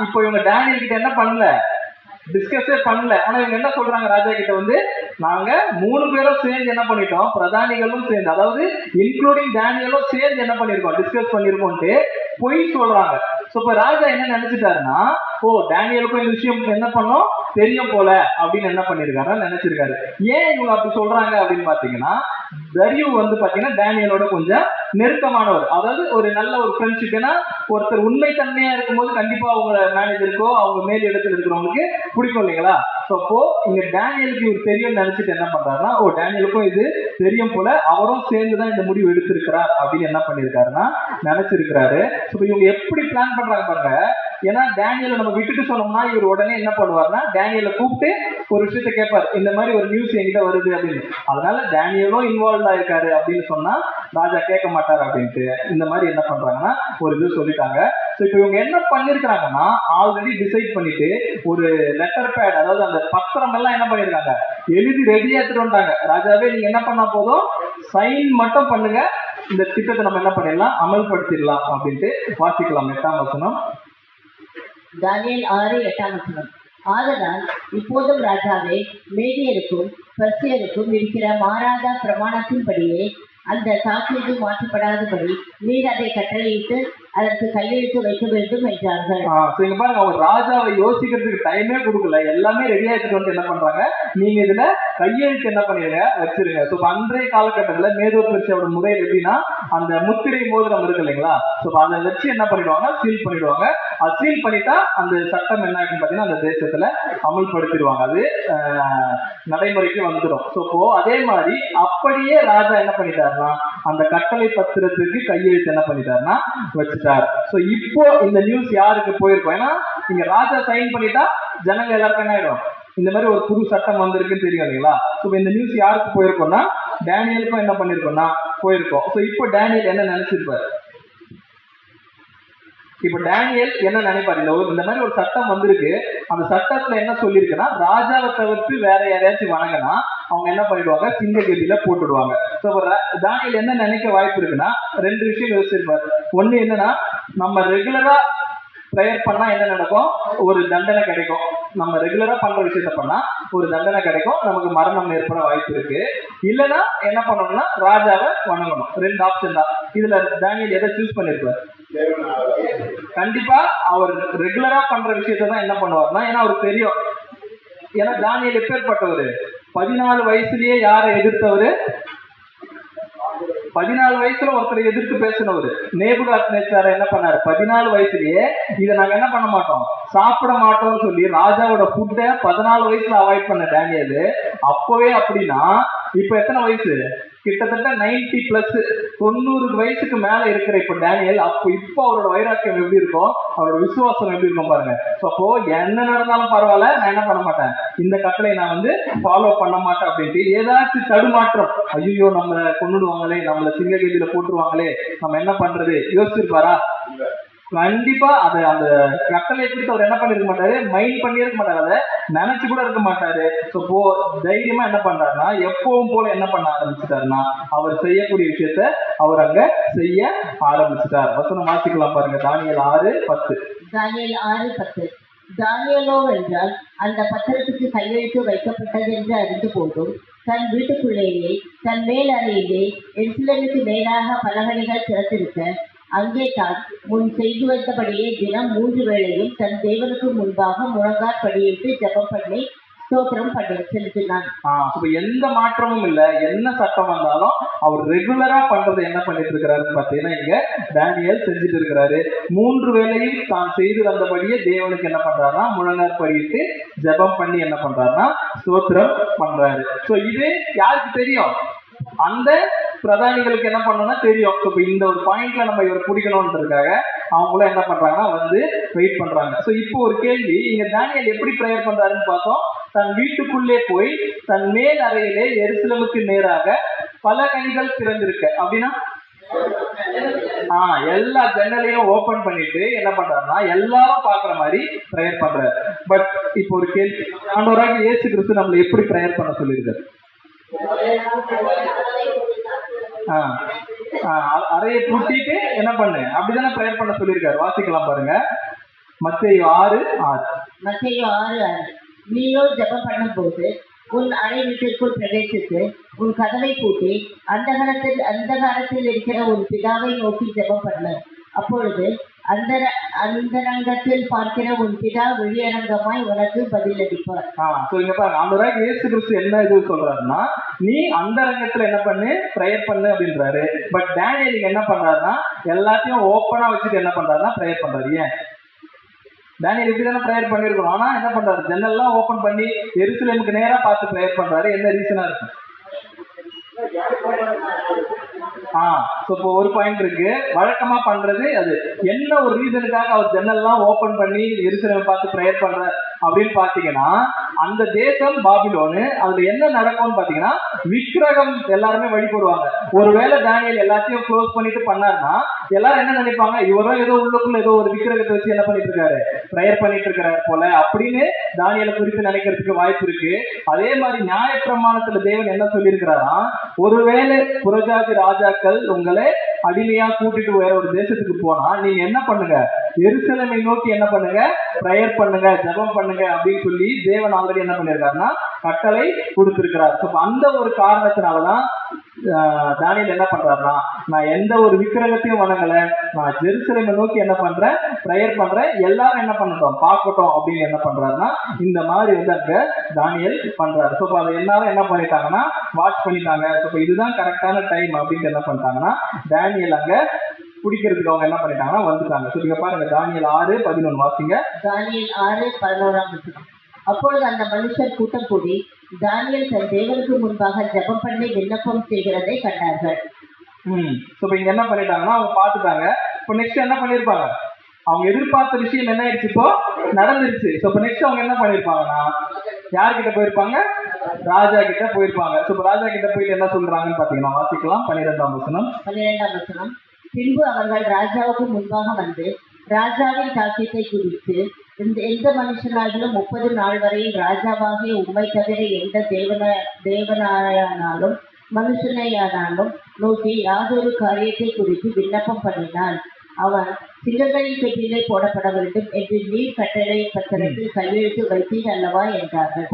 இப்போ இவங்க டேனியல் கிட்ட என்ன பண்ணல, டிஸ்கஸே பண்ணல. ஆனா இவங்க என்ன சொல்றாங்க, ராஜா கிட்ட வந்து நாங்க 3 பேரும் சேர்ந்து என்ன பண்ணிட்டோம், பிரதானிகளும் சேர்ந்து, அதாவது இன்க்ளூடிங் டேனியலும் சேர்ந்து என்ன பண்ணிருக்கோம், டிஸ்கஸ் பண்ணிருக்கோம்ட்டு பொய் சொல்றாங்க. இப்ப ராஜா என்ன நினைச்சிட்டாருன்னா, ஓ டேனியலுக்கும் இந்த விஷயம் என்ன பண்ணோம் தெரியும் போல அப்படின்னு என்ன பண்ணிருக்காரு, நினைச்சிருக்காரு. ஏன் இவங்க அப்படி சொல்றாங்க அப்படின்னு பாத்தீங்கன்னா, தரியு வந்து பாத்தீங்கன்னா டேனியலோட கொஞ்சம் நெருக்கமானவர், அதாவது ஒரு நல்ல ஒரு ஃப்ரெண்ட்ஷிப். ஏன்னா ஒருத்தர் உண்மை தன்மையா இருக்கும்போது கண்டிப்பா அவங்க மேனேஜருக்கோ அவங்க மேல் இடத்துல இருக்கிறவங்களுக்கு பிடிக்கும் இல்லைங்களா. அப்போ இங்க டேனியலுக்கு இவர் தெரியும் நினைச்சிட்டு என்ன பண்றாருன்னா, ஓ டேனியலுக்கும் இது தெரியும் போல, அவரும் சேர்ந்துதான் இந்த முடிவு எடுத்திருக்கிறார் அப்படின்னு என்ன பண்ணிருக்காருன்னா நினைச்சிருக்கிறாரு. இவங்க எப்படி பிளான் பண்றாங்க பாருங்க. ஏன்னா டேனியலை நம்ம விட்டுட்டு சொன்னோம்னா இவர் உடனே என்ன பண்ணுவார்னா, டேனியலை கூப்பிட்டு ஒரு விஷயத்த கேட்பார், இந்த மாதிரி ஒரு நியூஸ் என்கிட்ட வருது அப்படின்னு. அதனால டேனியலும் இன்வால்வ் ஆயிருக்காரு அப்படின்னு சொன்னா ராஜா கேட்க மாட்டார் அப்படின்ட்டு இந்த மாதிரி என்ன பண்றாங்கன்னா ஒரு இது சொல்லிட்டாங்க. இப்போ இவங்க என்ன பண்ணிருக்காங்கன்னா, ஆல்ரெடி டிசைட் பண்ணிட்டு ஒரு லெட்டர் பேட், அதாவது அந்த பத்திரம் எல்லாம் என்ன பண்ணிருக்காங்க, எழுதி ரெடியா எடுத்துட்டு வந்துட்டாங்க. ராஜாவே நீங்க என்ன பண்ணா போதும், சைன் மட்டும் பண்ணுங்க, இந்த திட்டத்தை நம்ம என்ன பண்ணிடலாம், அமல்படுத்திடலாம் அப்படின்ட்டு. வாசிக்கலாம் 8ஆம் வசனம். தானியேல் 6:8ஆம் வசனம். ஆதலால் இப்போதும் ராஜாவே, மேதியருக்கும் பர்சியருக்கும் இருக்கிற மாறாத பிரமாணத்தின்படியே அந்த தாக்கீது மாற்றப்படாதபடி நீர் அதை கட்டளையிட்டு அதற்கு கையெழுத்து வைக்க வேண்டும் என்றார்கள். இங்க பாருங்க, அவங்க ராஜாவை யோசிக்கிறதுக்கு டைமே கொடுக்கல, எல்லாமே ரெடியா எடுத்துட்டு வந்து என்ன பண்றாங்க, நீங்க இதுல கையெழுத்து என்ன பண்ணிருங்க, வச்சிருங்க. அன்றைய காலகட்டத்துல மேதோ பெர்சியாவோட முறையில் எப்படின்னா, அந்த முத்திரை மோதிரம் இருக்கு இல்லைங்களா, அதை வச்சு என்ன பண்ணிடுவாங்க, சீல் பண்ணிடுவாங்க. அது சீல் பண்ணிட்டா அந்த சட்டம் என்ன ஆகுன்னு பாத்தீங்கன்னா அந்த தேசத்துல அமல்படுத்திடுவாங்க, அது நடைமுறைக்கு வந்துடும். இப்போ அதே மாதிரி அப்படியே ராஜா என்ன பண்ணிட்டாருன்னா அந்த கட்டளை பத்திரத்துக்கு கையெழுத்து என்ன பண்ணிட்டாருன்னா வச்சுட்டார். இப்போ இந்த நியூஸ் யாருக்கு போயிருக்கும், ஏன்னா இங்க ராஜா சைன் பண்ணிட்டா ஜனங்க எல்லாருக்கும் என்ன ஆயிடும், இந்த மாதிரி ஒரு புது சட்டம் வந்திருக்குன்னு தெரியும் இல்லைங்களா. இந்த நியூஸ் யாருக்கு போயிருக்கோம்னா டேனியலுக்கும் என்ன பண்ணிருக்கோம்னா போயிருக்கோம். இப்போ டேனியல் என்ன நினைச்சிருப்பாரு, இப்ப டேனியல் என்ன நினைப்பாரு, இந்த மாதிரி ஒரு சட்டம் வந்திருக்கு, அந்த சட்டத்துல என்ன சொல்லிருக்குன்னா, ராஜாவை தவிர்த்து வேற யாரையாச்சும் வணங்கினா அவங்க என்ன பண்ணிடுவாங்க, சிங்க கதியில போட்டுடுவாங்க. டேனியல் என்ன நினைக்க வாய்ப்பு இருக்குன்னா, 2 விஷயம் யோசிச்சிருப்பாரு. ஒண்ணு என்னன்னா, நம்ம ரெகுலரா ப்ரேயர் பண்ணா என்ன நடக்கும், ஒரு தண்டனை கிடைக்கும். நம்ம ரெகுலரா பண்ற விஷயத்த பண்ணா ஒரு தண்டனை கிடைக்கும், நமக்கு மரணம் ஏற்பட வாய்ப்பு இருக்கு. இல்லைன்னா என்ன பண்ணணும்னா ராஜாவை வணங்கணும். 2 ஆப்ஷன் தான். இதுல டேனியல் எதை சூஸ் பண்ணிருப்பாரு, கண்டிப்பா அவர் ரெகுலரா பண்ற விஷயத்தான் என்ன பண்ணுவார்னா, ஏன்னா அவருக்கு தெரியும். ஏன்னா தானியேல் எப்பேற்பட்டவரு, 14 வயசுலயே யாரை எதிர்த்தவரு, 14 வயசுல ஒருத்தரை எதிர்த்து பேசினவரு. நேபுகாத்நேச்சார் என்ன பண்ணாரு, 14 வயசுலயே இதை நாங்க என்ன பண்ண மாட்டோம், சாப்பிட மாட்டோம்னு சொல்லி ராஜாவோட ஃபுட்டை 14 வயசுல அவாய்ட் பண்ண டேனியல். அப்பவே அப்படின்னா இப்ப எத்தனை வயசு, கிட்டத்தட்ட 90+, 90 வயசுக்கு மேல இருக்கிற இப்ப டேனியல். இப்போ அவரோட வைராக்கியம் எப்படி இருக்கும், அவரோட விசுவாசம் எப்படி இருக்கும் பாருங்க. அப்போ என்ன நடந்தாலும் பரவாயில்ல, நான் என்ன பண்ண மாட்டேன், இந்த கட்டளை நான் வந்து ஃபாலோ பண்ண மாட்டேன் அப்படின்ட்டு ஏதாச்சும் தடுமாற்றம், ஐயோ நம்மளை கொண்டுடுவாங்களே, நம்மளை சிங்ககதியில போட்டுருவாங்களே, நம்ம என்ன பண்றது யோசிச்சிருப்பாரா? கண்டிப்பா அது அந்த கட்டளை குறித்து அவர் என்ன பண்ணிருக்க மாட்டாரு, மைண்ட் பண்ணியிருக்க மாட்டாரு, அதை நினைச்சு கூட இருக்க மாட்டாரு. ஸோ தைரியமா என்ன பண்றாருன்னா எப்பவும் போல என்ன பண்ண ஆரம்பிச்சுட்டாருன்னா அவர் செய்யக்கூடிய விஷயத்த அவர் அங்க செய்ய ஆரம்பிச்சுட்டார். வசனம் வாசிக்கலாம் பாருங்க, தானியேல் 6:10. தானியேல் 6:10. தானியேலோ என்றால் அந்த பத்திரத்துக்கு கையெழுத்து வைக்கப்பட்டது என்று அறிந்து போதும் தன் வீட்டுக்குள்ளேயே தன் மேல் அறையிலே எருசலேமுக்கு நேராக பலகணிகள் திறந்திருக்க அங்கே தான் முன் செய்து வந்தபடியே தினம் 3 வேளையும் தன் தேவனுக்கு முன்பாக முழங்கால் படியிட்டு ஜெபம் பண்ணி ஸ்தோத்திரம் பண்ணி செலுத்தினான். எந்த மாற்றமும் இல்ல, என்ன சட்டம் வந்தாலும் அவர் ரெகுலரா பண்றது என்ன பண்ணிட்டு இருக்கிறாருன்னு பாத்தீங்கன்னா இங்க தானியேல் செஞ்சுட்டு இருக்கிறாரு. 3 வேளையும் தான் செய்து வந்தபடியே தேவனுக்கு என்ன பண்றாருன்னா முழங்கால் படியிட்டு ஜெபம் பண்ணி என்ன பண்றாருன்னா ஸ்தோத்திரம் பண்றாரு. சோ இது யாருக்கு தெரியும்? அந்த பிரதானிகளுக்கு என்ன பண்ணணும்னா தெரியும். இப்போ இந்த ஒரு பாயிண்ட்ல நம்ம இவர் பிடிக்கணும்ன்றதுக்காக அவங்களும் என்ன பண்றாங்கன்னா வந்து வெயிட் பண்றாங்க. ஸோ இப்போ ஒரு கேள்வி, இங்க தானியேல் எப்படி ப்ரேயர் பண்றாருன்னு பார்த்தோம். தன் வீட்டுக்குள்ளே போய் தன் மேல் அறையிலே எருசலேமுக்கு நேராக பல கனிகள் திறந்திருக்க அப்படின்னா எல்லா ஜன்னலையும் ஓபன் பண்ணிட்டு என்ன பண்றாருன்னா எல்லாரும் பாக்குற மாதிரி ப்ரேயர் பண்றாரு. பட் இப்போ ஒரு கேள்வி, ஆண்டவராகிய இயேசு கிறிஸ்து நம்மள எப்படி ப்ரேயர் பண்ண சொல்லியிருக்காரு? அறையை பூட்டிட்டு என்ன பண்ணு அப்படிதானே ப்ரேயர் பண்ண சொல்லியிருக்காரு. வாசிக்கலாம் பாருங்க, மத்தேயு 6:6. மத்தேயு 6:6. நீயோ ஜெபம் பண்ணும் போது உன் அறை வீட்டிற்குள் பிரவேசித்து உன் கதவை பூட்டி அந்தகாரத்தில் இருக்கிற உன் பிதாவை நோக்கி ஜெபம் பண்ணு. அப்பொழுது அந்தரங்கத்தில் பார்க்கிற உன் பிதா வெளியரங்கமாய் உனக்கு பதிலளிப்பார். இங்க பாருங்க, ஆண்டவராகிய இயேசு கிறிஸ்து என்ன இது சொல்றாருன்னா நீ அந்தரங்கத்துல என்ன பண்ணு ப்ரேயர் பண்ணு அப்படின்றாரு. பட் தானியேல் என்ன பண்றாருன்னா எல்லாத்தையும் ஓப்பனா வச்சுட்டு என்ன பண்றாருன்னா ப்ரேயர் பண்றாரு. ஏன்? தானியேல் இப்படிதானே ப்ரேயர் பண்ணிருக்கணும். ஆனா என்ன பண்றாரு, ஜன்னல்லாம் ஓபன் பண்ணி எருசலேமுக்கு நேரா பார்த்து ப்ரேயர் பண்றாரு. என்ன ரீசனா இருக்கு? இப்போ ஒரு பாயிண்ட் இருக்கு, வழக்கமா பண்றது அது என்ன ஒரு ரீசனுக்காக அவர் ஜன்னல்லாம் ஓபன் பண்ணி எருசலேமை பார்த்து ப்ரேயர் பண்ற அப்படின்னு பாத்தீங்கன்னா அந்த தேசம் பாபிலோனு. அதுல என்ன நடக்கும்னு பாத்தீங்கன்னா விக்கிரகம் எல்லாருமே வழிபடுவாங்க. ஒருவேளை தானியேல் எல்லாத்தையும் க்ளோஸ் பண்ணிட்டு பண்ணாருன்னா எல்லாரும் என்ன நினைப்பாங்க, இவரும் ஏதோ உள்ளுக்குள்ள ஏதோ ஒரு விக்கிரகத்தை வச்சு என்ன பண்ணிட்டு இருக்காரு, ப்ரேயர் பண்ணிட்டு இருக்காரு போல அப்படின்னு தானியேலை குறித்து நினைக்கிறதுக்கு வாய்ப்பு இருக்கு. அதே மாதிரி நியாயப்பிரமாணத்துல தேவன் என்ன சொல்லி இருக்கிறாரா, ஒருவேளை புறஜாதி ராஜாக்கள் உங்களை அடிமையா கூட்டிட்டு வேற ஒரு தேசத்துக்கு போனா நீங்க என்ன பண்ணுங்க, எருசலேமை நோக்கி என்ன பண்ணுங்க, ப்ரேயர் பண்ணுங்க, ஜெபம் பண்ணுங்க அப்படின்னு சொல்லி தேவன் ஆல்ரெடி என்ன பண்ணிருக்காருன்னா கட்டளை கொடுத்திருக்கிறார். அந்த ஒரு காரணத்தினாலதான் தானியேல் என்ன பண்றாருன்னா நான் எந்த ஒரு விக்கிரகத்தையும் வணங்கல, நான் ஜெருசலேமை நோக்கி என்ன பண்றேன், ப்ரேயர் பண்றேன், எல்லாரும் என்ன பண்ணட்டும் பார்க்கட்டும் அப்படின்னு என்ன பண்றாருன்னா இந்த மாதிரி வந்து அங்க தானியேல் பண்றாரு. ஸோ அதை எல்லாரும் என்ன பண்ணிட்டாங்கன்னா வாட்ச் பண்ணிட்டாங்க. ஸோ இதுதான் கரெக்டான டைம் அப்படின்ட்டு என்ன பண்ணிட்டாங்கன்னா தானியேல் அங்க குடிக்கிறதுக்கு அவங்க என்ன பண்ணிட்டாங்கன்னா வந்துட்டாங்க. ஸோ நீங்க பாருங்க தானியேல் 6:11 வாசிங்க. தானியேல் 6:11. அப்பொழுது அந்த மனுஷர் கூட்டம் கூடி தானியேல் தன் தேவனுக்கு முன்பாக ஜெபம் பண்ணி விண்ணப்பம் செய்கிறதை கண்டார்கள். இப்ப இங்க என்ன பண்ணிட்டாங்கன்னா அவங்க பாத்துட்டாங்க. இப்போ நெக்ஸ்ட் என்ன பண்ணிருப்பாங்க, அவங்க எதிர்பார்த்த விஷயம் என்ன ஆயிடுச்சு, இப்போ நடந்துருச்சு. இப்போ நெக்ஸ்ட் அவங்க என்ன பண்ணிருப்பாங்கன்னா யார்கிட்ட போயிருப்பாங்க, ராஜா கிட்ட போயிருப்பாங்க. இப்போ ராஜா கிட்ட போயிட்டு என்ன சொல்றாங்கன்னு பாத்தீங்கன்னா வாசிக்கலாம் 12ஆம் வசனம். பின்பு அவர்கள் ராஜாவுக்கு முன்பாக வந்து ராஜாவின் சாட்சியத்தை குறித்து எந்த மனுஷனாகிலும் 30 நாள் வரையில் ராஜாவாகிய உம்மை தவிர எந்த தேவனாயானாலும் மனுஷனையானாலும் நோக்கி யாதொரு காரியத்தை குறித்து விண்ணப்பம் பண்ணினான். அவன் சிங்கங்களின் பெட்டியிலே போடப்பட வேண்டும் என்று நீர் கட்டளை பத்திரத்தில் கையெழுத்து வைத்தீர் அல்லவா என்றார்கள்.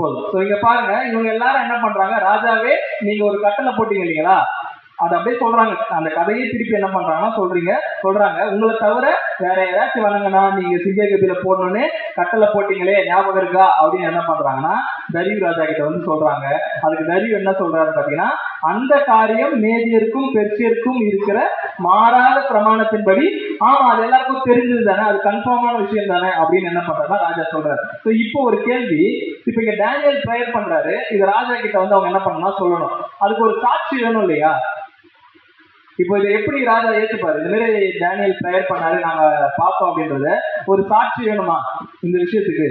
இங்க பாருங்க, இவங்க எல்லாரும் என்ன பண்றாங்க, ராஜாவே நீங்க ஒரு கட்டளை போட்டீங்க இல்லைங்களா, அது அப்படியே சொல்றாங்க. அந்த கதையை திருப்பி என்ன பண்றாங்கன்னா சொல்றாங்க உங்களை தவிர வேற ஏதாச்சும் வணங்கினா நீங்க சிங்ககதியில போடணும்னு கட்டளை போட்டீங்களே ஞாபகம் இருக்கா அப்படின்னு என்ன பண்றாங்கன்னா தரியு ராஜா கிட்ட வந்து சொல்றாங்க. அதுக்கு தரியு என்ன சொல்றாரு பாத்தீங்கன்னா அந்த காரியம் மேதியருக்கும் பெர்சியருக்கும் இருக்கிற மாறாத பிரமாணத்தின்படி ஆமா அது எல்லாருக்கும் தெரிஞ்சது தானே, அது கன்ஃபார்மான விஷயம் தானே அப்படின்னு என்ன பண்றாருன்னா ராஜா சொல்றாரு. ஸோ இப்போ ஒரு கேள்வி, இப்ப இங்க டேனியல் ப்ரேயர் பண்றாரு, இது ராஜா கிட்ட வந்து அவங்க என்ன பண்ணணும் சொல்லணும், அதுக்கு ஒரு சாட்சி வேணும் இல்லையா. இப்போ இதை எப்படி ராஜா ஏற்றுப்பாரு, இந்த மாதிரி டேனியல் ப்ரேயர் பண்ணாரு நாங்க பார்த்தோம் அப்படின்றத ஒரு சாட்சி வேணுமா இந்த விஷயத்துக்கு?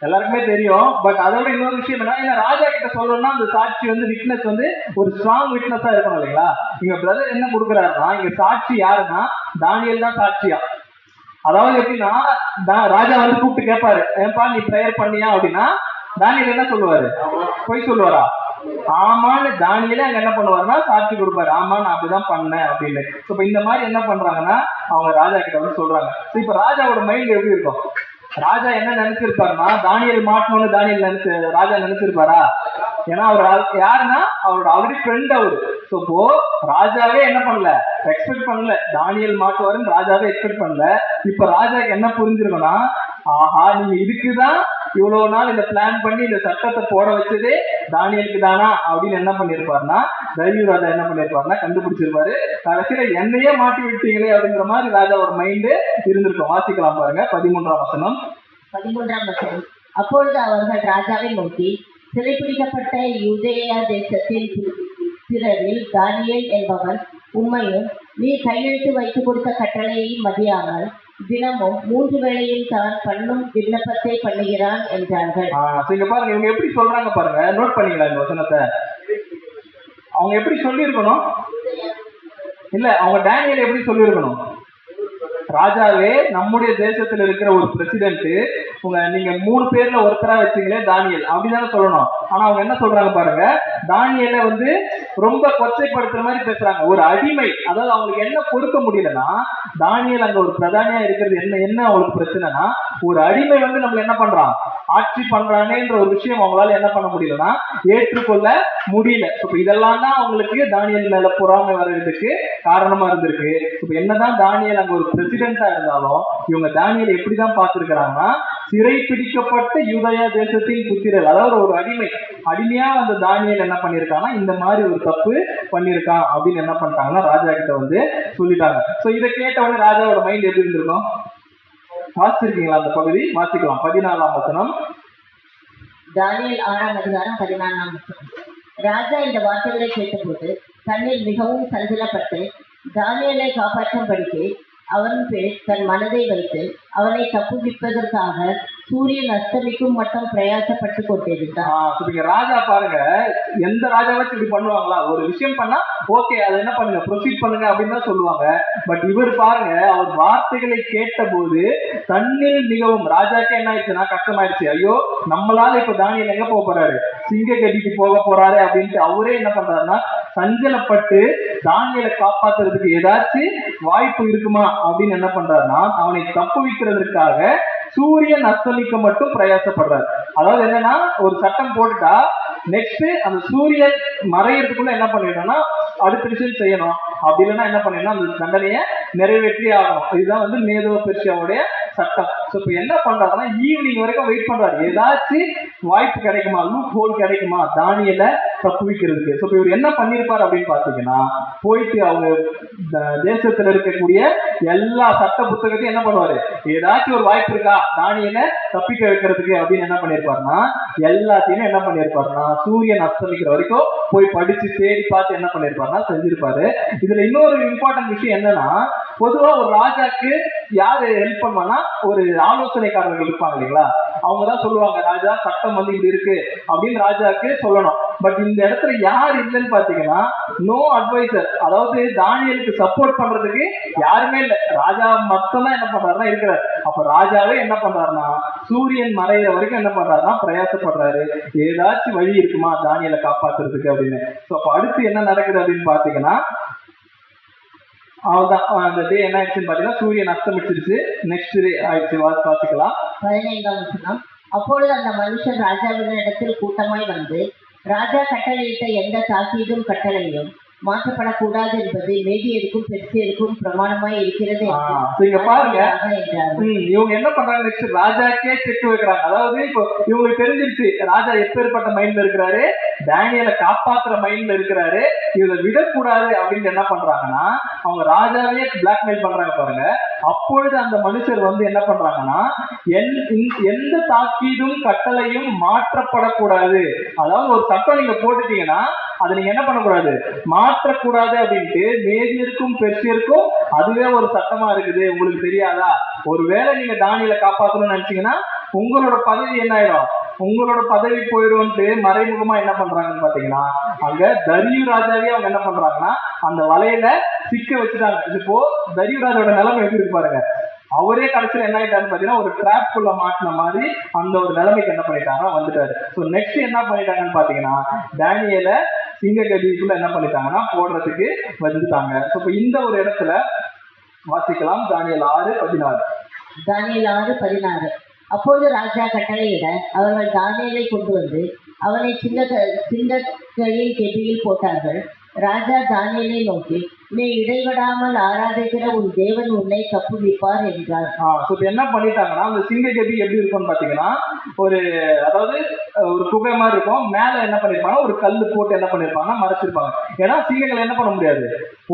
எல்லாருக்குமே தெரியும். பட் அதோட இன்னொரு விஷயம் என்ன, ராஜா கிட்ட சொல்லணும்னா அந்த சாட்சி வந்து விட்னஸ் வந்து ஒரு ஸ்ட்ராங் விட்னஸா இருக்கணும் இல்லைங்களா. இங்க பிரதர் என்ன கொடுக்குறாருன்னா இங்க சாட்சி யாருன்னா தானியேல் தான் சாட்சியா. அதாவது எப்படின்னா ராஜா வந்து கூப்பிட்டு கேட்பாரு, ஏன்பா நீ பிரேயர் பண்ணியா அப்படின்னா தானியேல் என்ன சொல்லுவாரு? போய் சொல்லுவாரா? ஆமான்னு தானியேலே அங்க என்ன பண்ணுவாருன்னா சாட்சி கொடுப்பாரு, ஆமா நான் அப்படிதான் பண்ணேன் அப்படின்னு. இப்ப இந்த மாதிரி என்ன பண்றாங்கன்னா அவங்க ராஜா கிட்ட வந்து சொல்றாங்க. இப்ப ராஜாவோட மைண்ட் எப்படி இருக்கும்? ராஜா என்ன நினைச்சிருப்பாருன்னா தானியேல் மாட்டணும்னு ராஜா நினைச்சிருப்பாரா? ஏன்னா அவர் யாருன்னா அவரோட ஆல்ரெடி ஃப்ரெண்ட் அவரு. இப்போ ராஜாவே என்ன பண்ணல, எக்ஸ்பெக்ட் பண்ணல தானியேல் மாட்டுவாருன்னு ராஜாவே எக்ஸ்பெக்ட் பண்ணல. இப்ப ராஜாக்கு என்ன புரிஞ்சிருக்கும்னா, ஆஹா நீங்க இதுக்குதான் இவ்வளவு நாள் இந்த பிளான் பண்ணி இந்த சட்டத்தை போட வச்சதே தானியலுக்கு தானா அப்படின்னு என்ன பண்ணிருப்பாருன்னா தைரிய ராஜா என்ன பண்ணிருப்பாருன்னா கண்டுபிடிச்சிருப்பாரு. கடைசியில என்னையே மாட்டி விட்டீங்களே அப்படிங்கிற மாதிரி ராஜாவோட மைண்டு இருந்திருக்கும். வாசிக்கலாம் பாருங்க 13ஆம் வசனம். 13ஆம் வசனம். அப்பொழுது அவர்கள் ராஜாவை நோக்கி, சிறைப்பிடிக்கப்பட்ட யூதேயா தேசத்தின் பிறரில் தானியேல் என்பவன் உம்மையும் நீ கையெழுத்து வைத்து கொடுத்த கட்டளையையும் மதியாமல் தினமும் 3 வேளையும் தான் பண்ணும் விண்ணப்பத்தை பண்ணுகிறான் என்றார்கள். இங்க பாருங்க இவங்க எப்படி சொல்றாங்க பாருங்க, நோட் பண்ணீங்களா இந்த வசனத்தை? அவங்க எப்படி சொல்லி இருக்கணும்? இல்ல அவங்க தானியேல் எப்படி சொல்லி இருக்கணும்? ராஜாவே நம்முடைய தேசத்துல இருக்கிற ஒரு பிரசிடென்ட் நீங்க 3 பேர்ல ஒருத்தரா வச்சீங்களே தானியேல் அப்படிதானே சொல்லணும். ஆனா அவங்க என்ன சொல்றாங்க பாருங்க, தானியேல வந்து ரொம்ப கொச்சைப்படுத்துற மாதிரி பேசுறாங்க. ஒரு அடிமை, அதாவது அவங்களுக்கு என்ன பொறுக்க முடியலன்னா தானியேல் அங்க ஒரு பிரதானியா இருக்கிறது என்ன அவங்களுக்கு பிரச்சனைனா, ஒரு அடிமை வந்து நம்மள என்ன பண்றான், ஆட்சி பண்றானேன்ற ஒரு விஷயம் அவங்களால என்ன பண்ண முடியலன்னா ஏற்றுக்கொள்ள முடியல. இப்ப இதெல்லாம் தான் அவங்களுக்கு தானியேல் மேல பொறாமை வர்றதுக்கு காரணமா இருந்திருக்கு. இப்ப என்னதான் தானியேல் அங்க ஒரு பிரசிடென்டா இருந்தாலும் இவங்க தானியேல் எப்படிதான் பார்த்திருக்கிறாங்கன்னா சிறை பிடிக்கப்பட்ட யூதேயா தேசத்தின் புத்திரர், அதாவது ஒரு அடிமையா அந்த தானியேல் என்ன பண்ணிருக்காங்கன்னா இந்த மாதிரி ஒரு தப்பு பண்ணிருக்கான் அப்படின்னு என்ன பண்ணிட்டாங்கன்னா ராஜா கிட்ட வந்து சொல்லிட்டாங்க. சோ இதை கேட்டவொடனே ராஜாவோட மைண்ட் எப்படி இருந்திருக்கும்? வாசிச்சிருக்கீங்களா அந்த பகுதி? வாசிக்கலாம் 14ஆம் வசனம். தானியேல் 6ஆம் அதிகாரம் 14ஆம் வசனம். ராஜா இந்த வார்த்தைகளை கேட்டபோது தன்னில் மிகவும் சஞ்சலப்பட்டு தானியேலை காப்பாற்றும்படிக்கு அவன் பேர் தன் மனதை வைத்து அவனை தப்புவிப்பதற்காக சூரியன் அஸ்தமிக்கும் மட்டும் பிரயாசப்பட்டு கொண்டிருந்தான். ராஜா பாருங்க, எந்த ராஜாவாச்சும் இப்படி பண்ணுவாங்களா? ஒரு விஷயம் பண்ணா ஓகே அதை என்ன பண்ணுங்க, ப்ரொசீட் பண்ணுங்க அப்படின்னு தான் சொல்லுவாங்க. பட் இவர் பாருங்க, அவர் வார்த்தைகளை கேட்ட போது தன்னில் மிகவும், ராஜாக்கே என்ன ஆயிடுச்சுன்னா கஷ்டமாயிடுச்சு. ஐயோ நம்மளால இப்ப தானியேல் எங்க போக போறாரு, சிங்க கட்டிக்கு போக போறாரு அப்படின்ட்டு அவரே என்ன பண்றாருன்னா சஞ்சலப்பட்டு தானியேலை காப்பாத்துறதுக்கு ஏதாச்சும் வாய்ப்பு இருக்குமா அப்படின்னு என்ன பண்றாருன்னா அவனை தப்புவிக்கிறதுக்காக சூரியன் அஸ்தமிக்க மட்டும் பிரயாசப்படுறாரு. அதாவது என்னன்னா ஒரு சட்டம் போட்டுட்டா நெக்ஸ்ட் அந்த சூரியன் மறையறதுக்குள்ள என்ன பண்ணிடணும்னா அடுத்த விஷயம் செய்யணும். அப்படி இல்லைன்னா என்ன பண்ணிடணும், அந்த தண்டனையை நிறைவேற்றி ஆகணும். இதுதான் வந்து மேதோ பெர்ஷியாவுடைய சட்டம். இப்ப என்ன பண்றாருன்னா ஈவினிங் வரைக்கும் வெயிட் பண்றாரு, ஏதாச்சும் வாய்ப்பு கிடைக்குமா, லூப் ஹோல் கிடைக்குமா தானியேலை தப்புவிக்கிறதுக்கு. இப்ப இவர் என்ன பண்ணிருப்பாரு அப்படின்னு பாத்தீங்கன்னா போயிட்டு அவங்க தேசத்துல இருக்கக்கூடிய எல்லா சட்ட புத்தகத்தையும் என்ன பண்ணுவாரு, ஏதாச்சும் ஒரு வாய்ப்பு இருக்கா தானியேலை தப்பிக்க வைக்கிறதுக்கு அப்படின்னு என்ன பண்ணிருப்பாருன்னா எல்லாத்தையுமே என்ன பண்ணிருப்பாருன்னா சூரியன் அஸ்தமிக்கிற வரைக்கும் போய் படிச்சு தேடி பார்த்து என்ன பண்ணிருப்பாருன்னா செஞ்சிருப்பாரு. இதுல இன்னொரு இம்பார்ட்டன்ட் விஷயம் என்னன்னா, பொதுவா ஒரு ராஜாக்கு யாரு ஹெல்ப் பண்ணுவாங்கன்னா ஒரு ஆலோசனைக்காரர்கள் இருப்பாங்க இல்லைங்களா, அவங்கதான் சொல்லுவாங்க ராஜா சட்டம் வந்து இப்படி இருக்கு அப்படின்னு ராஜாக்கு சொல்லணும். பட் இந்த இடத்துல யார் இல்லைன்னு பாத்தீங்கன்னா நோ அட்வைசர், அதாவது தானியேலுக்கு சப்போர்ட் பண்றதுக்கு யாருமே இல்லை. ராஜா மட்டும் தான் என்ன பண்றாருன்னா இருக்கிறார். அப்ப ராஜாவே என்ன பண்றாருன்னா சூரியன் மறைகிற வரைக்கும் என்ன பண்றாருன்னா பிரயாசப்படுறாரு, ஏதாச்சும் வழி இருக்குமா தானியேலை காப்பாத்துறதுக்கு அப்படின்னு. அப்ப அடுத்து என்ன நடக்குது அப்படின்னு பாத்தீங்கன்னா அவ்வளவுதான், அந்த டே என்ன ஆயிடுச்சுன்னு பாத்தீங்கன்னா சூரியன் அஸ்தமிச்சிருச்சு. நெக்ஸ்ட் டே ஆயிடுச்சு. வாசிக்கலாம் 15ஆம் வசனம். அப்பொழுது அந்த மனுஷன் ராஜாவின் இடத்தில் கூட்டமாய் வந்து ராஜா கட்டளையிட்ட எந்த தாக்கீதும் கட்டளையும் மாற்றப்படக்கூடாது என்பது மேதியருக்கும் பெர்சியருக்கும் பிரமாணமாய் இருக்கிறது பாருங்க. இவங்க என்ன பண்றாங்க, நெக்ஸ்ட் ராஜாக்கே செக் வைக்கிறாங்க. அதாவது இப்போ இவங்களுக்கு தெரிஞ்சிருச்சு ராஜா எப்பேற்பட்ட மைண்ட்ல இருக்கிறாரு, தானியேலை காப்பாத்துற மைண்ட்ல இருக்கிறாரு, இவரை விடக்கூடாது அப்படின்னு என்ன பண்றாங்கன்னா அவங்க ராஜாவே பிளாக்மெயில் பண்றாங்க பாருங்க. அப்பொழுது அந்த மனுஷர் வந்து என்ன பண்றாங்கன்னா எந்த தாக்கீதும் கட்டளையும் மாற்றப்படக்கூடாது, அதாவது ஒரு சட்டம் நீங்க போட்டுட்டீங்கன்னா அதை நீங்க என்ன பண்ணக்கூடாது, மாற்றக்கூடாது அப்படின்ட்டு மேதியருக்கும் பெர்சியருக்கும் அதுவே ஒரு சட்டமா இருக்குது. உங்களுக்கு தெரியாதா? ஒருவேளை நீங்க தானியேலை காப்பாற்றணும்னு நினைச்சீங்கன்னா உங்களோட பதவி என்ன ஆயிடும், உங்களோட பதவி போயிடும்ட்டு மறைமுகமா என்ன பண்றாங்கன்னு பாத்தீங்கன்னா, அங்க தரியு ராஜாவே அவங்க என்ன பண்றாங்கன்னா அந்த வலையில சிக்க வச்சுட்டாங்க. இப்போ தரியு ராஜாவோட நிலைமை எப்படி இருக்கு பாருங்க. அவரே கடைசியில் என்ன ஆயிட்டாருன்னு பாத்தீங்கன்னா ஒரு ட்ராப் குள்ள மாட்டின மாதிரி அந்த ஒரு நிலைமைக்கு என்ன பண்ணிட்டாங்கன்னா வந்துட்டாரு. ஸோ நெக்ஸ்ட் என்ன பண்ணிட்டாங்கன்னு பாத்தீங்கன்னா, டேனியலை சிங்க கதிக்குள்ள என்ன பண்ணிட்டாங்கன்னா போடுறதுக்கு வந்துட்டாங்க. ஸோ இப்போ இந்த ஒரு இடத்துல வாசிக்கலாம். தானியேல் 6:16. தானியேல் 6:16. அப்போது ராஜா கட்டளையிட அவர்கள் தானியேலை கொண்டு வந்து அவனை சிங்கங்களின் கெபியில் போட்டார்கள். ராஜா தானியேலை நோக்கி, நீ இடைவிடாமல் ஆராதிக்கிற உன் தேவன் உன்னை தப்புவிப்பார் என்றார். என்ன பண்ணிட்டாங்கன்னா அந்த சிங்க கெபி எப்படி இருக்கும்னு பாத்தீங்கன்னா ஒரு அதாவது ஒரு குகை மாதிரி இருக்கும். மேல என்ன பண்ணிருப்பாங்க ஒரு கல்லு போட்டு என்ன பண்ணிருப்பாங்கன்னா மறைச்சிருப்பாங்க. ஏன்னா சிங்கங்களை என்ன பண்ண முடியாது,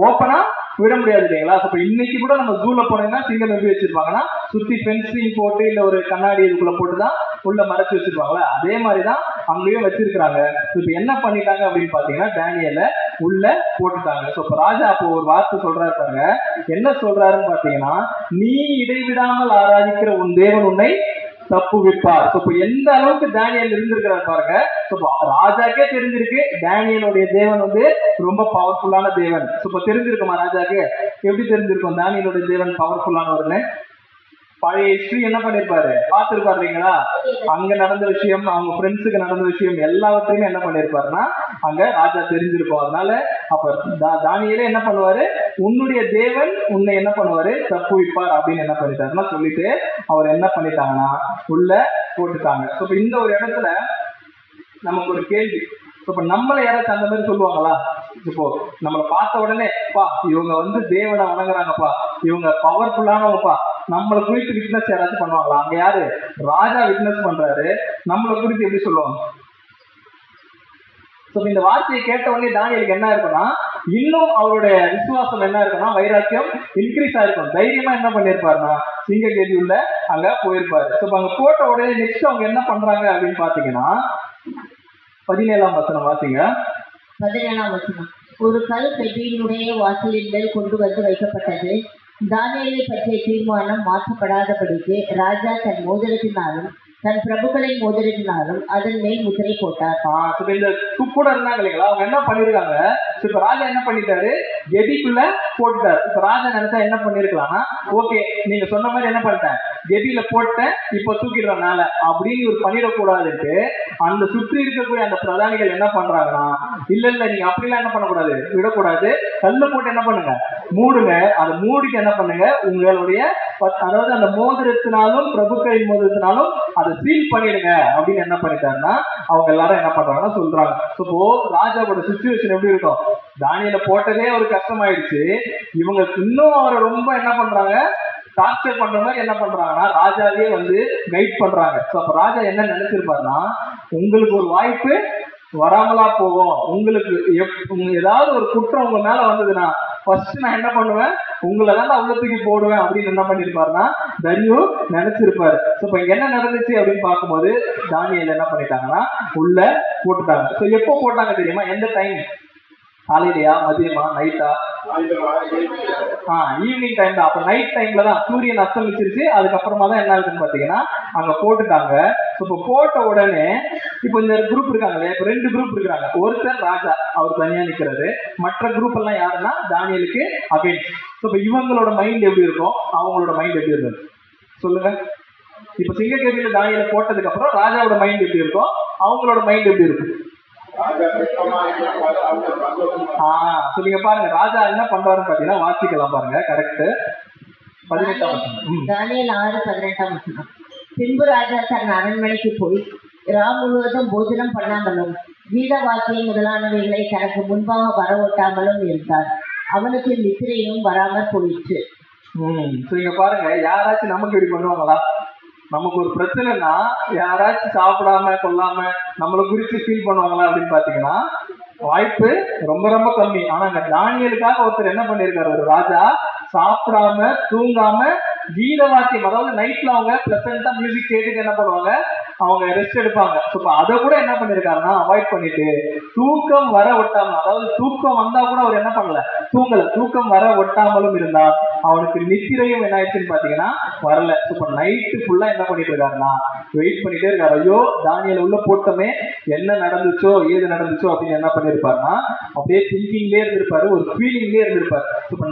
ஓப்பனா விட முடியாது இல்லைங்களா. இப்போ இன்னைக்கு கூட நம்ம ஜூல போனீங்கன்னா சிங்கம் எப்படி வச்சிருப்பாங்கன்னா சுத்தி ஃபென்சிங் போட்டு இல்ல ஒரு கண்ணாடி இதுக்குள்ள போட்டுதான் உள்ள மறைச்சு வச்சிருப்பாங்களா, அதே மாதிரிதான் அங்கேயும் வச்சிருக்கிறாங்க. இப்போ என்ன பண்ணிட்டாங்க அப்படின்னு பாத்தீங்கன்னா டேனியலை உள்ள போட்டுட்டாங்க. ஸோ இப்போ ராஜா அப்போ ஒரு வார்த்தை சொல்றாரு பாருங்க. என்ன சொல்றாருன்னு பாத்தீங்கன்னா, நீ இடைவிடாமல் ஆராதிக்கிற உன் தேவன் உன்னை தப்புவிப்பார். இப்போ எந்த அளவுக்கு டேனியல் இருந்திருக்கிறார் பாருங்க. ராஜாக்கே தெரிஞ்சிருக்கு டேனியலுடைய தேவன் வந்து ரொம்ப பவர்ஃபுல்லான தேவன். இப்போ தெரிஞ்சிருக்குமா ராஜாக்கு? எப்படி தெரிஞ்சிருக்கும் டேனியலுடைய தேவன் பவர்ஃபுல்லானவர்னு? பழைய ஹிஸ்டரி என்ன பண்ணிருப்பாரு பார்த்திருப்பாரு இல்லைங்களா. அங்க நடந்த விஷயம், அவங்க ஃப்ரெண்ட்ஸுக்கு நடந்த விஷயம் எல்லாவற்றையுமே என்ன பண்ணிருப்பாருன்னா அங்க ராஜா தெரிஞ்சிருக்கும். அதனால அப்ப தானியேலே என்ன பண்ணுவாரு, உன்னுடைய தேவன் உன்னை என்ன பண்ணுவாரு தப்புவிப்பார் அப்படின்னு என்ன பண்ணிட்டாருன்னா சொல்லிட்டு அவர் என்ன பண்ணிட்டாங்கன்னா உள்ள போட்டுட்டாங்க. இப்போ இந்த ஒரு இடத்துல நமக்கு ஒரு கேள்வி. இப்ப நம்மள யாராச்சும் அந்த மாதிரி சொல்லுவாங்களா? இப்போ நம்மளை பார்த்த உடனே பா இவங்க வந்து தேவனை வணங்குறாங்கப்பா, இவங்க பவர்ஃபுல்லானவங்கப்பா, நம்மளை குறித்து விட்னஸ் யாராச்சும் பண்ணுவாங்களா? அங்க யாரு ராஜா விட்னஸ் பண்றாரு, நம்மளை குறித்து எப்படி சொல்லுவாங்க? இந்த வார்த்தையை கேட்ட உடனே தானியேலுக்கு என்ன இருக்குன்னா இன்னும் அவருடைய விசுவாசம் என்ன இருக்குன்னா வைராக்கியம் இன்க்ரீஸ் ஆயிருக்கும். தைரியமா என்ன பண்ணிருப்பாருன்னா சிங்க கேள்வி உள்ள அங்க போயிருப்பாரு. அங்க போட்ட உடனே நெக்ஸ்ட் அவங்க என்ன பண்றாங்க அப்படின்னு பாத்தீங்கன்னா 17ஆம் வசனம் வாசிங்க. 17ஆம் வசனம். ஒரு கல் பெட்டியினுடைய வாசலின் மேல் கொண்டு வந்து வைக்கப்பட்டது. தானியேலை பற்றிய தீர்மானம் மாற்றப்படாதபடிக்கு ராஜா தன் மோதிரத்தினாலும் தன் பிரபுக்களின் மோதிரத்தினாலும் அதன் மேல் முத்திரை போட்டார். இந்த கூட இருந்தாங்க இல்லைங்களா, அவங்க என்ன பண்ணிருக்காங்க, இப்ப ராஜா என்ன பண்ணிட்டாரு கெபிக்குள்ள போட்டுட்டாரு. இப்ப ராஜா நினைச்சா என்ன பண்ணிருக்கலாம்னா, ஓகே நீங்க சொன்ன மாதிரி என்ன பண்ணிட்டேன் கெபியில போட்டேன், இப்ப தூக்கிடுறேன் மேல அப்படின்னு இவர் பண்ணிடக்கூடாதுன்ட்டு அந்த சுற்றி இருக்கக்கூடிய அந்த பிரதானிகள் என்ன பண்றாங்கன்னா, இல்ல நீங்க அப்படிலாம் என்ன பண்ணக்கூடாது, விடக்கூடாது, கல்லு போட்டு என்ன பண்ணுங்க மூடுங்க, அதை மூடிட்டு என்ன பண்ணுங்க உங்களுடைய அதாவது அந்த மோதிரத்தினாலும் பிரபுக்களின் மோதிரத்தினாலும் அதை சீல் பண்ணிடுங்க அப்படின்னு என்ன பண்ணிட்டாருன்னா அவங்க எல்லாரும் என்ன பண்றாங்கன்னா சொல்றாங்க. இப்போ ராஜாவோட சிச்சுவேஷன் எப்படி இருக்கும், தானியேலை போட்டதே ஒரு கஷ்டமாயிடுச்சு, இவங்க இன்னும் அவரை ரொம்ப என்ன பண்றாங்க டார்ச்சர் பண்ற மாதிரி என்ன பண்றாங்கன்னா ராஜாவே வந்து கைட் பண்றாங்க. அப்ப ராஜா என்ன நினைச்சிருப்பாருன்னா, உங்களுக்கு ஒரு வாய்ப்பு வராமலா போகும், உங்களுக்கு ஏதாவது ஒரு குற்றம் உங்க மேல வந்ததுன்னா ஃபர்ஸ்ட் நான் என்ன பண்ணுவேன் உங்களை தான் உள்ள தூக்கி போடுவேன் அப்படின்னு என்ன பண்ணிருப்பாருன்னா தரியு நினைச்சிருப்பாரு. இப்ப என்ன நடந்துச்சு அப்படின்னு பார்க்கும்போது தானியேல் என்ன பண்ணிட்டாங்கன்னா உள்ள போட்டுட்டாங்க. எப்போ போட்டாங்க தெரியுமா, எந்த டைம், காலையிலையா மதியமா நைட்டா? ஈவினிங் டைம் தான். அப்ப நைட் டைம்ல தான் சூரியன் அஸ்தமிச்சிருச்சு, அதுக்கப்புறமா தான் என்ன ஆகுதுன்னு பாத்தீங்கன்னா அங்க போட்டுட்டாங்க. இப்ப போட்ட உடனே இப்ப இந்த குரூப் இருக்காங்க, இப்ப 2 குரூப் இருக்கிறாங்க. ஒருத்தர் ராஜா அவர் தனியா நிக்கிறாரு, மற்ற குரூப் எல்லாம் யாருன்னா தானியேலுக்கு அகைன்ஸ்ட். இப்ப இவங்களோட மைண்ட் எப்படி இருக்கும், அவங்களோட மைண்ட் எப்படி இருக்கும் சொல்லுங்க. இப்ப சிங்கக்கேபியில தானியேலை போட்டதுக்கு அப்புறம் ராஜாவோட மைண்ட் எப்படி இருக்கும், அவங்களோட மைண்ட் எப்படி இருக்கும்? நீங்க பாருங்க ராஜா என்ன பண்றாருன்னு பாத்தீங்கன்னா வாசிக்கலாம் பாருங்க. கரெக்ட். 18ஆம் வசனம். தானியேல் 6:18ஆம் வசனம். பின்பு ராஜா தன் அரண்மனைக்கு போய் ராம் முழுவதும் போஜனம் பண்ணாமலும் கீத வாக்கியம் முதலானவைகளை தனக்கு முன்பாக வரவொட்டாமலும் இருந்தார். அவனுக்கு நித்திரையும் வராமல் போயிற்று. நீங்க பாருங்க யாராச்சும் நமக்கு இப்படி பண்ணுவாங்களா? நமக்கு ஒரு பிரச்சனைனா யாராச்சும் சாப்பிடாம கொள்ளாம நம்மளை குறித்து ஃபீல் பண்ணுவாங்களா அப்படின்னு பாத்தீங்கன்னா வாய்ப்பு ரொம்ப ரொம்ப கம்மி. ஆனா இந்த தானியேலுக்காக ஒருத்தர் என்ன பண்ணிருக்காரு, ஒரு ராஜா சாப்பிடாம தூங்காம கீத வாத்தியம், அதாவது நைட்ல அவங்க பிளசண்டா மியூசிக் கேட்டுட்டு என்ன பண்ணுவாங்க அவங்க ரெஸ்ட் எடுப்பாங்க. அதை கூட என்ன பண்ணிருக்காருன்னா அவாய்ட் பண்ணிட்டு தூக்கம் வர ஒட்டாம, அதாவது தூக்கம் வந்தா கூட அவர் என்ன பண்ணல, தூங்கல. தூக்கம் வர ஒட்டாமலும் இருந்தா அவனுக்கு நித்திரையும் என்ன ஆயிடுச்சுன்னு பாத்தீங்கன்னா வரல. நைட்டு ஃபுல்லா என்ன பண்ணிட்டு இருக்காருன்னா வெயிட் பண்ணிட்டே இருக்காரு. ஐயோ தானியேல் உள்ள போட்டோமே, என்ன நடந்துச்சோ ஏது நடந்துச்சோ அப்படின்னு என்ன பண்ணிருப்பாருன்னா அப்படியே திங்கிங்லேயே இருந்திருப்பாரு, ஒரு ஃபீலிங்லேயே இருந்திருப்பாரு.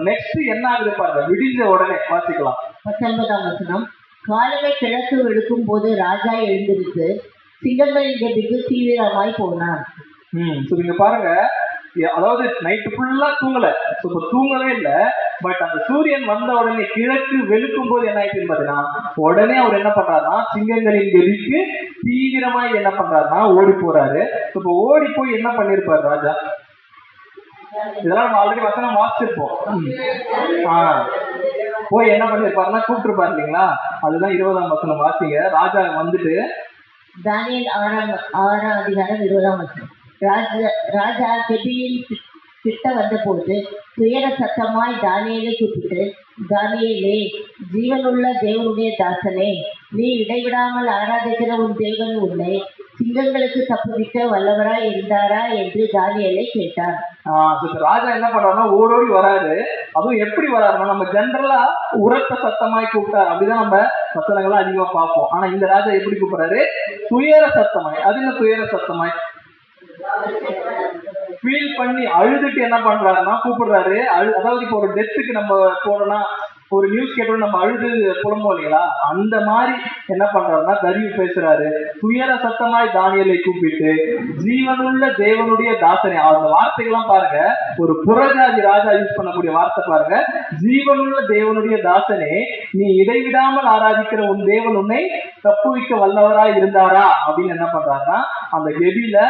நெக்ஸ்ட் என்ன ஆகுது பாருங்க, விடிஞ்ச உடனே வாசிக்கலாம் 19ஆம் வசனம். காலமே கிழக்கு வெளுக்கும் போது ராஜா எழுந்திருக்கு சிங்கங்களின் கெபிக்கு தீவிரமாய் போனான். நீங்க பாருங்க, அதாவது நைட்டு ஃபுல்லா தூங்கல, தூங்கவே இல்லை. பட் அந்த சூரியன் வந்த உடனே கிழக்கு வெளுக்கும் போது என்ன ஆயிடுச்சுன்னு பாத்தீங்கன்னா உடனே அவர் என்ன பண்றாருன்னா சிங்கங்களின் கெபிக்கு தீவிரமாய் என்ன பண்றாருன்னா ஓடி போறாரு. ஓடி போய் என்ன பண்ணிருப்பாரு ராஜா, இதெல்லாம் நம்ம ஆல்ரெடி வசனம் வாசிச்சிருப்போம். போய் என்ன பண்ணிருப்பாருன்னா கூப்பிட்டுருப்பாரு இல்லைங்களா, அதுதான் 20ஆம் வசனம் வாசிங்க. ராஜா வந்துட்டு தானியேல் 6ஆம் அதிகாரம் 20ஆம் வசனம். ராஜா கெபியின் கிட்ட வந்தபோது துயர சத்தமாய் தானியேலை கூப்பிட்டு, தானியேலே, ஜீவனுள்ள தேவனுடைய தாசனே, நீ இடைவிடாமல் ஆராதிக்கிற உன் தேவன் உன்னை சிங்கங்களுக்கு தப்புவிக்க வல்லவராய் இருந்தாரா என்று தானியேலை கேட்டார். ராஜா என்ன பண்றாருன்னா ஓடோடி வராரு. அதுவும் எப்படி வராருன்னா, நம்ம ஜென்ரலா உரத்த சத்தமாய் கூப்பிட்டாரு, அப்படிதான் நம்ம வசனங்கள்லாம் அதிகமா பார்ப்போம். ஆனா இந்த ராஜா எப்படி கூப்பிடுறாரு, துயர சத்தமாய். அது என்ன துயர சத்தமாய், ஃபீல் பண்ணி அழுதுட்டு என்ன பண்றாருன்னா கூப்பிடுறாரு. அதாவது இப்போ ஒரு டெத்துக்கு நம்ம போறோம்னா, ஒரு நியூஸ் கேட்டோம் நம்ம அழுது புலம்புவோம் இல்லைங்களா, அந்த மாதிரி என்ன பண்றாருன்னா தரியு பேசுறாரு. துயர சத்தமாய் தானியேலை கூப்பிட்டு, ஜீவனுள்ள தேவனுடைய தாசனே. அந்த வார்த்தைகள்லாம் பாருங்க, ஒரு புறஜாதி ராஜா யூஸ் பண்ணக்கூடிய வார்த்தை பாருங்க. ஜீவனுள்ள தேவனுடைய தாசனே, நீ இடைவிடாமல் ஆராதிக்கிற உன் தேவன் உன்னை தப்புவிக்க வல்லவராய் இருந்தாரா அப்படின்னு என்ன பண்றாருன்னா அந்த கெபில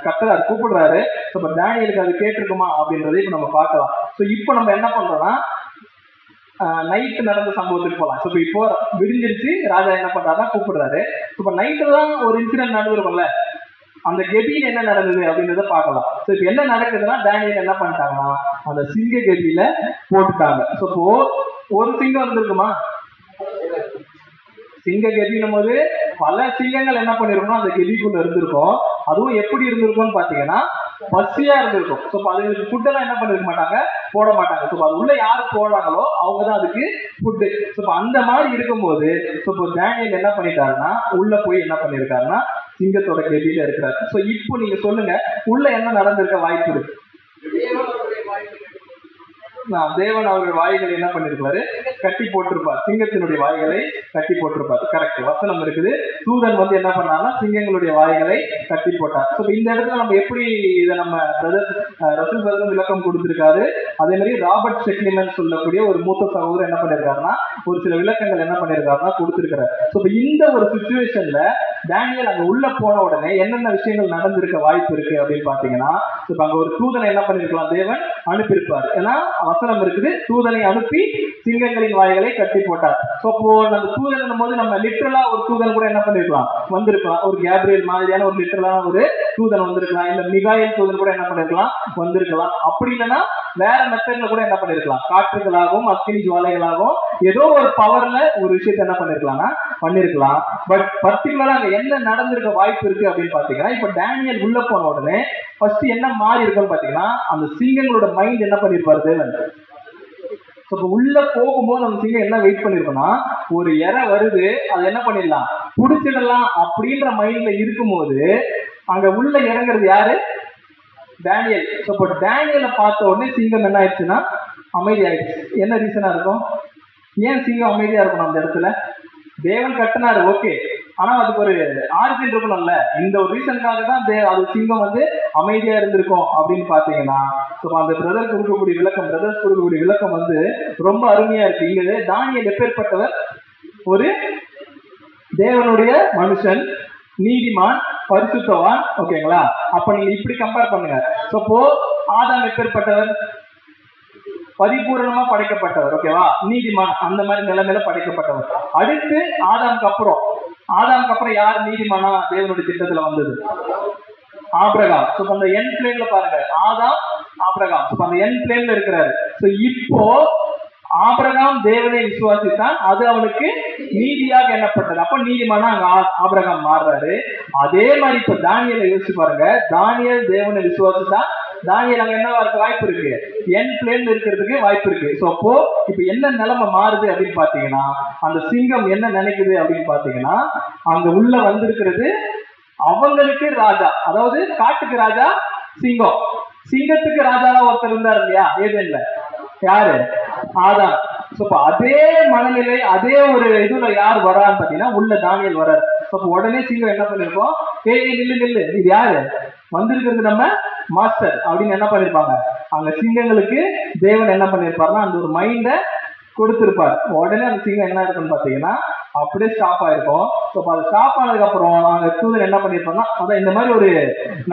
கத்துறாரு, கூப்பிடுறாரு. தானியேலுக்கு அது கேட்டிருக்குமா அப்படின்றதை இப்ப நம்ம பார்க்கலாம். இப்போ நம்ம என்ன பண்றோம்னா நைட்டு நடந்த சம்பவத்துக்கு போகலாம். இப்போ விடிஞ்சிருச்சு, ராஜா என்ன பண்றாருன்னா கூப்பிடுறாரு. நைட்டு தான் ஒரு இன்சிடென்ட் நடந்துருக்கும்ல, அந்த கெபியில என்ன நடந்தது அப்படின்றத பார்க்கலாம். இப்போ என்ன நடக்குதுன்னா தானியேல் என்ன பண்ணிட்டாங்கன்னா அந்த சிங்க கெபியில போட்டுட்டாங்க. இப்போ ஒரு சிங்கம் இருந்திருக்குமா, சிங்க கெபின்னும் போது பல சிங்கங்கள் என்ன பண்ணிருக்கோம்னா அந்த கெபிக்குள்ள இருந்திருக்கும். அதுவும் எப்படி இருந்திருக்கும்னு பாத்தீங்கன்னா பசியா இருந்திருக்கும். அதுங்களுக்கு ஃபுட் எல்லாம் என்ன பண்ணிருக்க மாட்டாங்க, போட மாட்டாங்க. அது உள்ள யாரு போடுறாங்களோ அவங்கதான் அதுக்கு ஃபுட்டு. அந்த மாதிரி இருக்கும்போது தானியேல் என்ன பண்ணிட்டாருன்னா உள்ள போய் என்ன பண்ணிருக்காருன்னா சிங்கத்தோட கெபியில இருக்கிறாரு. இப்போ நீங்க சொல்லுங்க, உள்ள என்ன நடந்திருக்க வாய்ப்பு இருக்கு? தேவன் அவருடைய வாய்களை என்ன பண்ணிருப்பாரு, கட்டி போட்டிருப்பார். சிங்கத்தினுடைய வாய்களை கட்டி போட்டிருப்பார். கரெக்ட், வசனம் இருக்குது. தூதன் வந்து என்ன பண்ணாருன்னா சிங்கங்களுடைய வாய்களை கட்டி போட்டார். இந்த இடத்துல நம்ம எப்படி இதை நம்ம ரசூல் பிரதர் விளக்கம் கொடுத்திருக்காரு. அதே மாதிரி ராபர்ட் செக்லிமன் சொல்லக்கூடிய ஒரு மூத்த சகோதரர் என்ன பண்ணிருக்காருன்னா ஒரு சில விளக்கங்கள் என்ன பண்ணிருக்காருன்னா கொடுத்திருக்கிறார். இந்த ஒரு சிச்சுவேஷன்ல தானியேல் அங்க உள்ள போன உடனே என்னென்ன விஷயங்கள் நடந்திருக்க வாய்ப்பு இருக்கு அப்படின்னு பாத்தீங்கன்னா, அங்க ஒரு தூதனை என்ன பண்ணிருக்கலாம், தேவன் அனுப்பியிருப்பார். ஏன்னா வசனம் இருக்குது, தூதனை அனுப்பி சிங்கங்களின் வாய்களை கட்டி போட்டார். அப்போ நம்ம தூதன் போது நம்ம லிட்டரலா ஒரு தூதன் கூட என்ன பண்ணிருக்கலாம், வந்திருக்கலாம். ஒரு கேப்ரியல் மாதிரியான ஒரு லிட்டரலான ஒரு தூதன் வந்திருக்கலாம். இல்ல மிகாயல் தூதன் கூட என்ன பண்ணிருக்கலாம், வந்திருக்கலாம். அப்படி இல்லைன்னா வேற மெத்தட்ல கூட என்ன பண்ணிருக்கலாம், காற்றுகளாகவும் அக்கினி ஜுவாலைகளாகவும் ஏதோ ஒரு பவர்ல ஒரு விஷயத்த என்ன பண்ணிருக்கலாம்னா பண்ணிருக்கலாம். பட் பர்டிகுலரா அங்க என்ன நடந்திருக்க வாய்ப்பு இருக்கு அப்படின்னு பாத்தீங்கன்னா, இப்ப தானியேல் உள்ள போன உடனே ஃபர்ஸ்ட் என்ன மாறி இருக்குன்னு பாத்தீங்கன்னா அந்த சிங்கங்களோட மைண்ட் என்ன பண்ணிருப்பாரு தேவன். உள்ள போகும்போது அந்த சிங்கம் என்ன வெயிட் பண்ணிருக்கோம்னா ஒரு இறை வருது, அதை என்ன பண்ணிடலாம், புடிச்சிடலாம் அப்படின்ற மைண்ட்ல இருக்கும்போது அங்க உள்ள இறங்குறது யாரு, தானியேல். தானியேலை பார்த்த உடனே சிங்கம் என்ன ஆயிடுச்சுன்னா அமைதி ஆயிடுச்சு. என்ன ரீசனா இருக்கும், ஏன் சிங்கம் அமைதியா இருக்கணும் அந்த இடத்துல? தேவன் கட்டினாரு, ஓகே, ஆனா அதுக்கு ஒரு ஆரிஜின் இருக்கணும்ல. இந்த ஒரு ரீசனுக்காக தான் அது சிங்கம் வந்து அமைதியா இருந்திருக்கும் அப்படின்னு பாத்தீங்கன்னா அந்த பிரதர்ஸ் கொடுக்கக்கூடிய விளக்கம் வந்து ரொம்ப அருமையா இருக்கு. இங்க தானியேல் எப்பேற்பட்டவர், ஒரு தேவனுடைய மனுஷன், நீதிமான், பரிசுத்தவான். ஓகேங்களா, அப்ப நீங்க இப்படி கம்பேர் பண்ணுங்க. ஆதாம் எப்பேற்பட்டவர், பரிபூரணமா படைக்கப்பட்டவர். ஓகேவா, நீதிமான், அந்த மாதிரி நிலைமையில படைக்கப்பட்டவர். அடுத்து ஆதாமுக்கு அப்புறம் யார் நீதிமானா தேவனுடைய திட்டத்துல வந்தது, ஆபிரகாம். அந்த என் பிளேன்ல பாருங்க, ஆதாம், ஆபிரகாம். அந்த என் பிளேன்ல இருக்கிறாரு. இப்போ ஆபிரகாம் தேவனை விசுவாசித்தான், அது அவனுக்கு நீதியாக எண்ணப்பட்டது. அப்ப நீதிமானா அங்க ஆபிரகாம் மாறுறாரு. அதே மாதிரி இப்ப தானியேலை யோசிச்சு பாருங்க. தானியேல் தேவனை விசுவாசித்தான், தானியேல் அங்க என்னவா இருக்க வாய்ப்பு இருக்கு, என் பிளேன்ல இருக்கிறதுக்கு வாய்ப்பு இருக்கு. சோ அப்போ இப்ப என்ன நிலைமை மாறுது அப்படின்னு பாத்தீங்கன்னா, அந்த சிங்கம் என்ன நினைக்குது அப்படின்னு பாத்தீங்கன்னா, அங்க உள்ள வந்திருக்கிறது அவங்களுக்கு ராஜா, அதாவது காட்டுக்கு ராஜா சிங்கம். சிங்கத்துக்கு ராஜாவா ஒருத்தர் இருந்தார் இல்லையா ஏதேன்ல, யாரு? ஆதாம். அதே மனநிலை, அதே ஒரு இதுல யார் வரான்னு பாத்தீங்கன்னா உள்ள தானியேல் வர்றாரு. உடனே சிங்கம் என்ன பண்ணிருக்கோம், ஏய் நில்லு நில்லு, இது யாரு வந்திருக்கிறது, நம்ம மாஸ்டர் அப்படின்னு என்ன பண்ணிருப்பாங்க. அங்க சிங்கங்களுக்கு தேவன் என்ன பண்ணிருப்பாருன்னா அந்த ஒரு மைண்ட கொடுத்திருப்பாரு. உடனே அந்த சிங்கம் என்ன இருக்குன்னு பாத்தீங்கன்னா அப்படியே ஸ்டாப் ஆயிருக்கும். அது ஸ்டாப் ஆனதுக்கு அப்புறம் அங்க தூதன் என்ன பண்ணிருப்போம்னா, அதான் இந்த மாதிரி ஒரு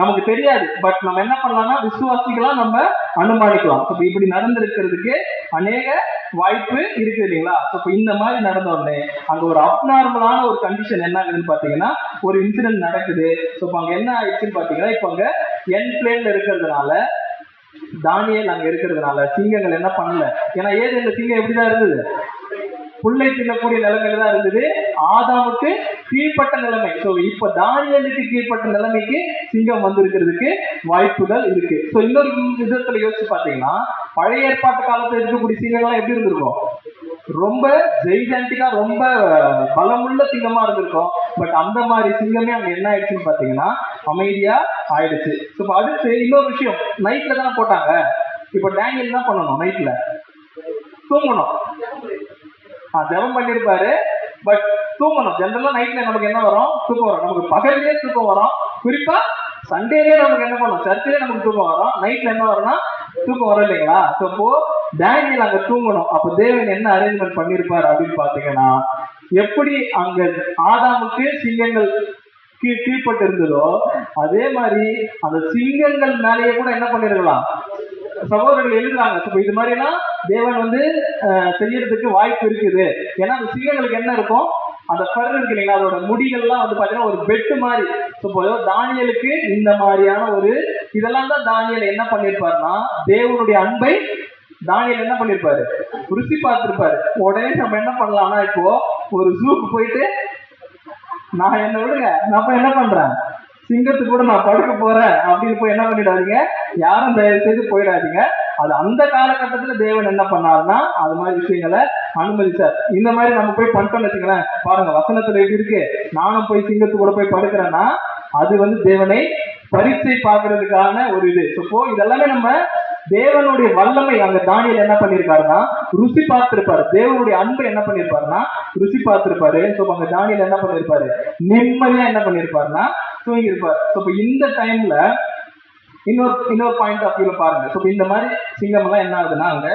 நமக்கு தெரியாது, பட் நம்ம என்ன பண்ணலாம்னா விசுவாசிக்கலாம், நம்ம அனுமானிக்கலாம். இப்படி நடந்திருக்கிறதுக்கு அநேக வாய்ப்பு இருக்கு இல்லைங்களா. இந்த மாதிரி நடந்த உடனே அங்க ஒரு அப்நார்மலான ஒரு கண்டிஷன் என்ன ஆகுதுன்னு பாத்தீங்கன்னா ஒரு இன்சிடென்ட் நடக்குது. அங்க என்ன ஆயிடுச்சுன்னு பாத்தீங்கன்னா, இப்ப அங்க என் பிளேன்ல இருக்கிறதுனால, தானியேல் அங்க இருக்கிறதுனால சிங்கங்கள் என்ன பண்ணல. ஏன்னா ஏதேன்ல சிங்கம் எப்படிதான் இருந்தது, புல்லை தின்னக்கூடிய நிலைமையில தான் இருந்தது, ஆதாமுக்கு கீழ்பட்ட நிலைமை. இப்ப தானியேலுக்கு கீழ்பட்ட நிலைமைக்கு சிங்கம் வந்திருக்கிறதுக்கு வாய்ப்புகள் இருக்கு. இன்னொரு விதத்துல யோசிச்சு பாத்தீங்கன்னா, பழைய ஏற்பாட்டு காலத்துல இருக்கக்கூடிய சிங்கங்கள்லாம் எப்படி இருந்திருக்கும், ரொம்ப ஜெய்ஜாண்டிக்கா, ரொம்ப பலமுள்ள சிங்கமா இருந்திருக்கும். பட் அந்த மாதிரி சிங்கமே அங்க என்ன ஆயிடுச்சுன்னு பாத்தீங்கன்னா அமைதியா ஆயிடுச்சு. அடுத்து இன்னொரு விஷயம், நைட்ல தானே போட்டாங்க. இப்ப டேனியல் என்ன பண்ணணும், நைட்ல தூங்கணும். ஜெபம் பண்ணிருப்பாரு, பட் தூங்கணும். ஜெனரலா நைட்ல நமக்கு என்ன வரும், தூக்கம் வரும். நமக்கு பகல்லே தூக்கம் வரும், குறிப்பா சண்டேலயே நமக்கு என்ன பண்ணும், சர்ச்சிலே நமக்கு தூக்கம் வரும். நைட்ல என்ன வரும்னா தூக்கம் வரும் இல்லைங்களா. அப்போ டேனியல் அங்க தூங்கணும். அப்ப தேவன் என்ன அரேஞ்ச்மெண்ட் பண்ணிருப்பாரு அப்படின்னு பாத்தீங்கன்னா, எப்படி அங்க ஆதாமுக்கு சிங்கங்கள் கீழ்பட்டு இருந்ததோ அதே மாதிரி அந்த சிங்கங்கள் மேலேயே கூட என்ன பண்ணிருக்கலாம் சகோதரர்கள் எழுதுறாங்க. இது மாதிரி எல்லாம் தேவன் செய்யறதுக்கு வாய்ப்பு இருக்குது. ஏன்னா அந்த சிங்கங்களுக்கு என்ன இருக்கும், அந்த ஃபர் இருக்கு இல்லைங்களா, அதோட முடிகள்லாம் பாத்தீங்கன்னா ஒரு பெட்டு மாதிரி. தானியலுக்கு இந்த மாதிரியான ஒரு இதெல்லாம் தான் தானியல் என்ன பண்ணிருப்பாருன்னா, தேவனுடைய அன்பை தானியல் என்ன பண்ணிருப்பாரு, ருசி பார்த்திருப்பாரு. உடனே நம்ம என்ன பண்ணலாம்னா, இப்போ ஒரு ஜூக்கு போயிட்டு நான் என்ன விடுங்க, நான் என்ன பண்றேன், சிங்கத்துக்கு கூட நான் படுக்க போறேன் அப்படின்னு போய் என்ன பண்ணிடாதீங்க, யாரும் தயவு செய்து போயிடாதீங்க. அது அந்த காலகட்டத்துல தேவன் என்ன பண்ணாருன்னா அது மாதிரி விஷயங்களை அனுமதிச்சார். இந்த மாதிரி நம்ம போய் பண்ணிட்டோம்னு வச்சுக்கலாம், பாருங்க வசனத்துல எப்படி இருக்கு, நானும் போய் சிங்கத்து கூட போய் படுக்கிறேன்னா அது தேவனை பரீட்சை பார்க்கறதுக்கான ஒரு இது. இதெல்லாமே நம்ம தேவனுடைய வல்லமை அங்க தானியல் என்ன பண்ணிருக்காருன்னா ருசி பார்த்திருப்பாரு. தேவனுடைய அன்பை என்ன பண்ணிருப்பாருன்னா ருசி பார்த்திருப்பாரு. அங்க தானியல் என்ன பண்ணிருப்பாரு, நிம்மதியா என்ன பண்ணிருப்பாருன்னா தூங்கி இருப்பாரு. இந்த டைம்ல இன்னொரு பாயிண்ட் ஆஃப் வியூல பாருங்க. இந்த மாதிரி சிங்கம் எல்லாம் என்ன ஆகுதுன்னா அங்க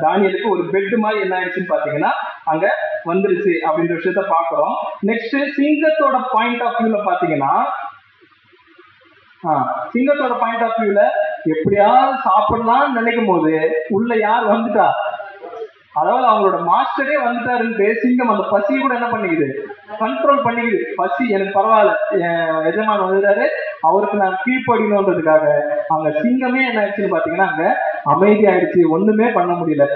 தானியலுக்கு ஒரு பெட் மாதிரி என்ன ஆயிடுச்சுன்னு பாத்தீங்கன்னா அங்க வந்துருச்சு அப்படின்ற விஷயத்த பாக்குறோம். நெக்ஸ்ட் சிங்கத்தோட பாயிண்ட் ஆஃப் வியூல பாத்தீங்கன்னா, சிங்கத்தோட பாயிண்ட் ஆஃப் வியூல எப்படியாவது சாப்பிடலாம்னு நினைக்கும் போது உள்ள யார் வந்துட்டா, அதாவது அவங்களோட மாஸ்டரே வந்துட்டாருன்ட்டு சிங்கம் அந்த பசியை கூட என்ன பண்ணிக்குது, கண்ட்ரோல் பண்ணிக்குது. பசி எனக்கு பரவாயில்ல, எஜமான் வந்துட்டாரு, அவருக்கு நான் கீழ்ப்படினோன்றதுக்காக அங்க சிங்கமே என்ன ஆயிடுச்சுன்னு பாத்தீங்கன்னா அங்க அமைதி ஆயிடுச்சு, ஒண்ணுமே பண்ண முடியல.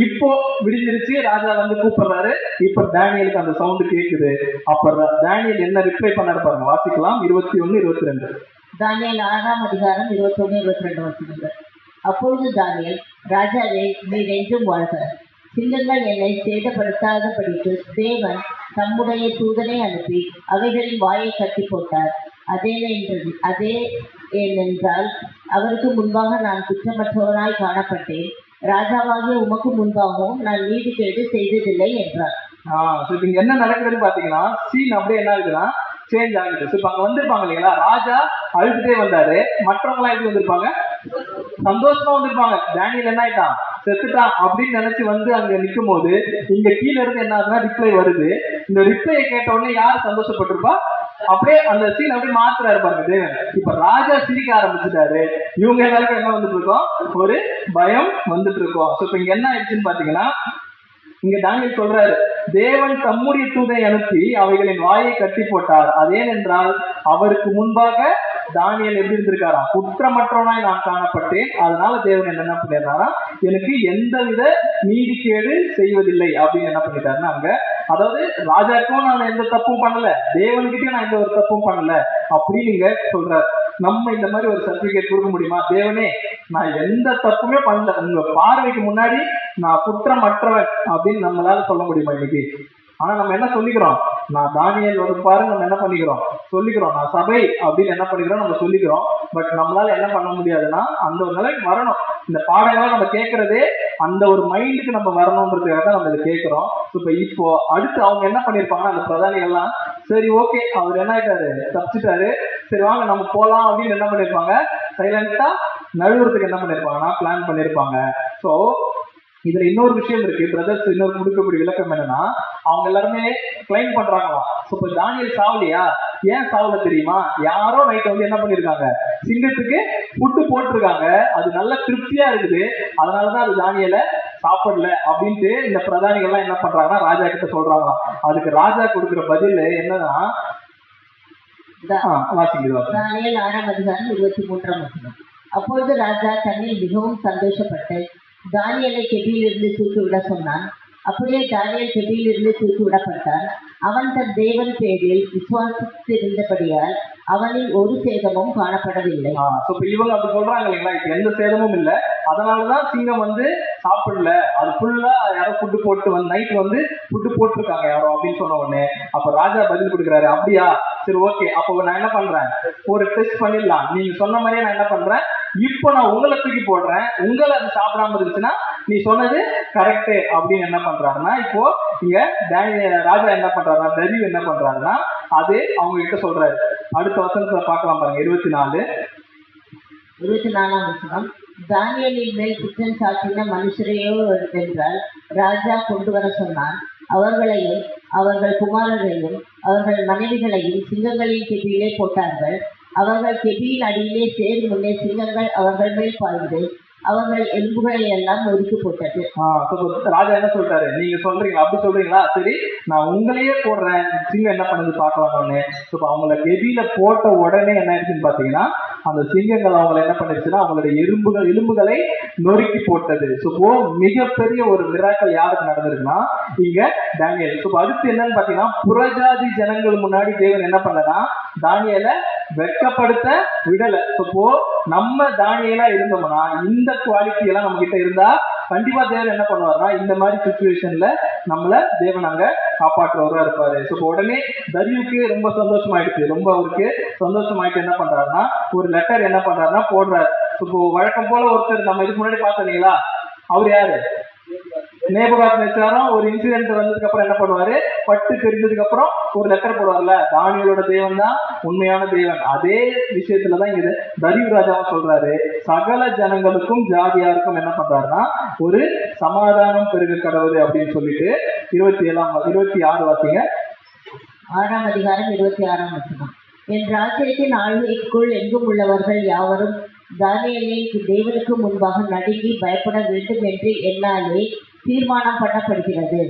இப்போ விடிஞ்சிருச்சு, ராஜா கூப்பிடுறாரு. இப்ப டேனியலுக்கு அந்த சவுண்ட் கேக்குது. அப்ப டேனியல் என்ன ரிப்ளை பண்ணாரு பாருங்க, வாசிக்கலாம். 21, 22. தானியேல் 6ஆம் அதிகாரம் 21, 22 வசனங்கள். அப்பொழுது தானியேல், ராஜாவே நீர் என்றும் வாழ்க, சிங்கங்கள் என்னை சேதப்படுத்தாதபடிக்கு தேவன் தம்முடைய தூதனை அனுப்பி அவைகளின் வாயை கட்டி போட்டார். அதே ஏனென்றால் அவருக்கு முன்பாக நான் குற்றமற்றவனாய் காணப்பட்டேன், ராஜாவாகிய உமக்கு முன்பாகவும் நான் நீதி கேடு செய்ததில்லை என்றார். என்ன நடக்குதுன்னு பாத்தீங்கன்னா சீன் அப்படியே என்ன ஆகுதுன்னா சேஞ்ச் ஆகுது. இப்ப அங்க வந்திருப்பாங்க இல்லைங்களா, ராஜா அழுதுட்டே வந்தாரு, மற்றவங்க எல்லாம் எப்படி வந்திருப்பாங்க, சந்தோஷமா வந்திருப்பாங்க. டேனியல் என்ன ஆயிட்டான், செத்துட்டான் அப்படின்னு நினைச்சு அங்க நிக்கும் போது இங்க கீழே இருந்து என்ன ஆகுதுன்னா ரிப்ளை வருது. இந்த ரிப்ளையை கேட்ட உடனே யார் சந்தோஷப்பட்டிருப்பா, அப்படியே அந்த சீன் அப்படியே மாத்துறாரு பாருங்க தேவன். இப்ப ராஜா சிரிக்க ஆரம்பிச்சுட்டாரு, இவங்க எல்லாருக்கும் என்ன வந்துட்டு இருக்கோம், ஒரு பயம் வந்துட்டு இருக்கோம். இப்ப இங்க என்ன ஆயிடுச்சுன்னு பாத்தீங்கன்னா, இங்க தானியேல் சொல்றாரு, தேவன் தம்முடைய தூதை அனுப்பி அவைகளின் வாயை கட்டி போட்டார். அதேனென்றால் அவருக்கு முன்பாக தானியேல் எப்படி இருந்திருக்காரா, குற்றமற்றவனாய் நான் காணப்பட்டேன், அதனால தேவன் என்ன பண்ணிடுறாரா, எனக்கு எந்தவித நீதிக்கேடு செய்வதில்லை அப்படின்னு என்ன பண்ணிட்டாருன்னா அங்க, அதாவது ராஜாக்கும் நான் எந்த தப்பும் பண்ணல, தேவன்கிட்டயும் நான் எந்த ஒரு தப்பும் பண்ணல அப்படின்னு நீங்க சொல்றாரு. நம்ம இந்த மாதிரி ஒரு சர்டிபிகேட் கொடுக்க முடியுமா? தேவனே நான் எந்த தப்புமே பண்ணல, உங்க பார்வைக்கு முன்னாடி நான் குற்றமற்றவன் அப்படின்னு நம்மளால சொல்ல முடியுமா இன்னைக்கு? ஆனா நம்ம என்ன சொல்லிக்கிறோம், நான் தானியேல் வகுப்பாரு நம்ம என்ன பண்ணிக்கிறோம் சொல்லிக்கிறோம், நான் சபை அப்படின்னு என்ன பண்ணிக்கிறோம் நம்ம சொல்லிக்கிறோம். பட் நம்மளால என்ன பண்ண முடியாதுன்னா அந்த ஒரு நிலைக்கு வரணும். இந்த பாடங்களை நம்ம கேட்கறதே அந்த ஒரு மைண்டுக்கு நம்ம வரணும்ன்றதுக்காக தான் நம்ம இதை கேட்கிறோம். இப்போ அடுத்து அவங்க என்ன பண்ணிருப்பாங்கன்னா அந்த பிரதானிகள்லாம், சரி ஓகே அவர் என்ன ஆயிட்டாரு, தப்பிச்சிட்டாரு, சரி வாங்க நம்ம போலாம் அப்படின்னு என்ன பண்ணிருப்பாங்க, சைலண்டா நழுவுறதுக்கு என்ன பண்ணிருப்பாங்கன்னா பிளான் பண்ணிருப்பாங்க. ஸோ இதுல இன்னொரு விஷயம் இருக்கு பிரதர்ஸ், இன்னொரு கொடுக்கக்கூடிய விளக்கம் என்னன்னா, அவங்க எல்லாருமே கிளைம் பண்றாங்களாம், இப்ப தானியேல் சாவலியா, ஏன் சாவல தெரியுமா, யாரோ நைட் வந்து என்ன பண்ணிருக்காங்க, சிங்கத்துக்கு புட்டு போட்டிருக்காங்க, அது நல்ல திருப்தியா இருக்குது, அதனாலதான் அது தானியேல சாப்பிடல அப்படின்ட்டு இந்த பிரதானிகள்லாம் என்ன பண்றாங்கன்னா ராஜா கிட்ட சொல்றாங்களாம். அதுக்கு ராஜா கொடுக்குற பதில் என்னன்னா, தானியேல் 6ஆம் அதிகாரம் 23ஆம் வசனம். அப்பொழுது ராஜா தன்னில் மிகவும் சந்தோஷப்பட்டு தானியேலை கெபியிலிருந்து தூக்கிவிட சொன்னான். அப்படியே தானியேல் கெபியிலிருந்து தூக்கிவிடப்பட்டான். அவன் தன் தேவன் பேரில் விசுவாசித்திருந்தபடியால் அவனில் ஒரு சேதமும் காணப்படவில்லை. இவங்க அப்படி சொல்றாங்க இல்லைங்களா, இப்ப எந்த சேதமும் இல்லை, அதனாலதான் சிங்கம் வந்து சாப்பிடல, அது ஃபுல்லா யாரோ ஃபுட்டு போட்டு வந்து நைட் வந்து ஃபுட்டு போட்டிருக்காங்க யாரோ அப்படின்னு சொன்ன உடனே அப்ப ராஜா பதில் கொடுக்குறாரு, அப்படியா சரி ஓகே, அப்போ நான் என்ன பண்றேன், ஒரு டெஸ்ட் பண்ணிடலாம், நீங்க சொன்ன மாதிரியே நான் என்ன பண்றேன், இப்போ நான் உங்களை தூக்கி போடுறேன், உங்களை அது சாப்பிடாம இருந்துச்சுன்னா நீ சொன்னது கரெக்ட் அப்படின்னு என்ன பண்றாருன்னா, இப்போ இங்க ராஜா என்ன பண்றாருன்னா, தரியு என்ன பண்றாருன்னா அது அவங்க கிட்ட சொல்றாரு. அடுத்த வசனத்துல பார்க்கலாம் பாருங்க, 24ஆம் வசனம். தானியேலின் மேல் குற்றம் சாட்டின மனுஷரையோ என்றால் ராஜா கொண்டு வர சொன்னான். அவர்களையும் அவர்கள் குமாரரையும் அவர்கள் மனைவிகளையும் சிங்கங்களின் கெபியிலே போட்டார்கள். அவர்கள் கெபியின் அடியிலே சேர் முன்னே சிங்கங்கள் அவர்கள் மேல் பாய்ந்து அவர்கள் எலும்புகளை எல்லாம் நொறுக்கி போட்டது. ராஜா என்ன சொல்றாரு, நீங்க சொல்றீங்களா, அப்படி சொல்றீங்களா, சரி நான் உங்களையே போடுறேன், சிங்கம் என்ன பண்ணுது பார்க்கலாம்னு. அவங்கள கெபியில போட்ட உடனே என்ன ஆயிடுச்சுன்னு பாத்தீங்கன்னா, அந்த சிங்கங்கள் அவங்களை என்ன பண்ணிருச்சுன்னா அவங்களுடைய எலும்புகளை நொறுக்கி போட்டது. மிகப்பெரிய ஒரு மிராக்கல் யாருக்கு நடந்திருக்குன்னா இங்க தானியேல். அடுத்து என்னன்னு பாத்தீங்கன்னா, புறஜாதி ஜனங்கள் முன்னாடி தேவன் என்ன பண்ணனா தானியேலை வெட்கப்படுத்த விடல. நம்ம தானியேலா இருந்தோம்னா இந்த குவாலிட்டி எல்லாம் நம்ம கிட்ட இருந்தா கண்டிப்பா தேவன் என்ன பண்ணுவாருன்னா இந்த மாதிரி சிச்சுவேஷன்ல நம்மள தேவன் அங்க காப்பாற்றுறவரா இருப்பாரு. உடனே தரியுக்கு ரொம்ப சந்தோஷமாயிடுச்சு, ரொம்ப அவருக்கு சந்தோஷமாயிட்டு என்ன பண்றாருன்னா ஒரு லெட்டர் என்ன பண்றாருன்னா போடுறாரு. வழக்கம் போல ஒருத்தர் நம்ம இதுக்கு முன்னாடி பார்த்தீங்களா, அவர் யாரு, நேபுகாத்நேச்சாரும் ஒரு இன்சிடென்ட் வந்ததுக்கு அப்புறம் என்ன பண்ணுவாரு, பட்டு தெரிஞ்சதுக்கு அப்புறம் ஒரு லெட்டர் போடுவார்ல, தானியேலோட தேவன் தான் உண்மையான தேவன். அதே விஷயத்துலதான் இங்க தரியு ராஜாவும் சொல்றாரு, சகல ஜனங்களுக்கும் ஜாதியாருக்கும் என்ன பண்றாருன்னா ஒரு சமாதானம் பெருக கடவுள் அப்படின்னு சொல்லிட்டு 26 வாசிங்க. 6ஆம் அதிகாரம் 26ஆம் வசனம். என் ராஜ்யத்தின் ஆளுகைக்குள் எங்கும் உள்ளவர்கள் யாவரும் தானியேலின் தேவனுக்கு முன்பாக நடுங்கி பயப்பட வேண்டும் என்று என்னாலே தீர்மானம் பண்ணப்படுகிறது.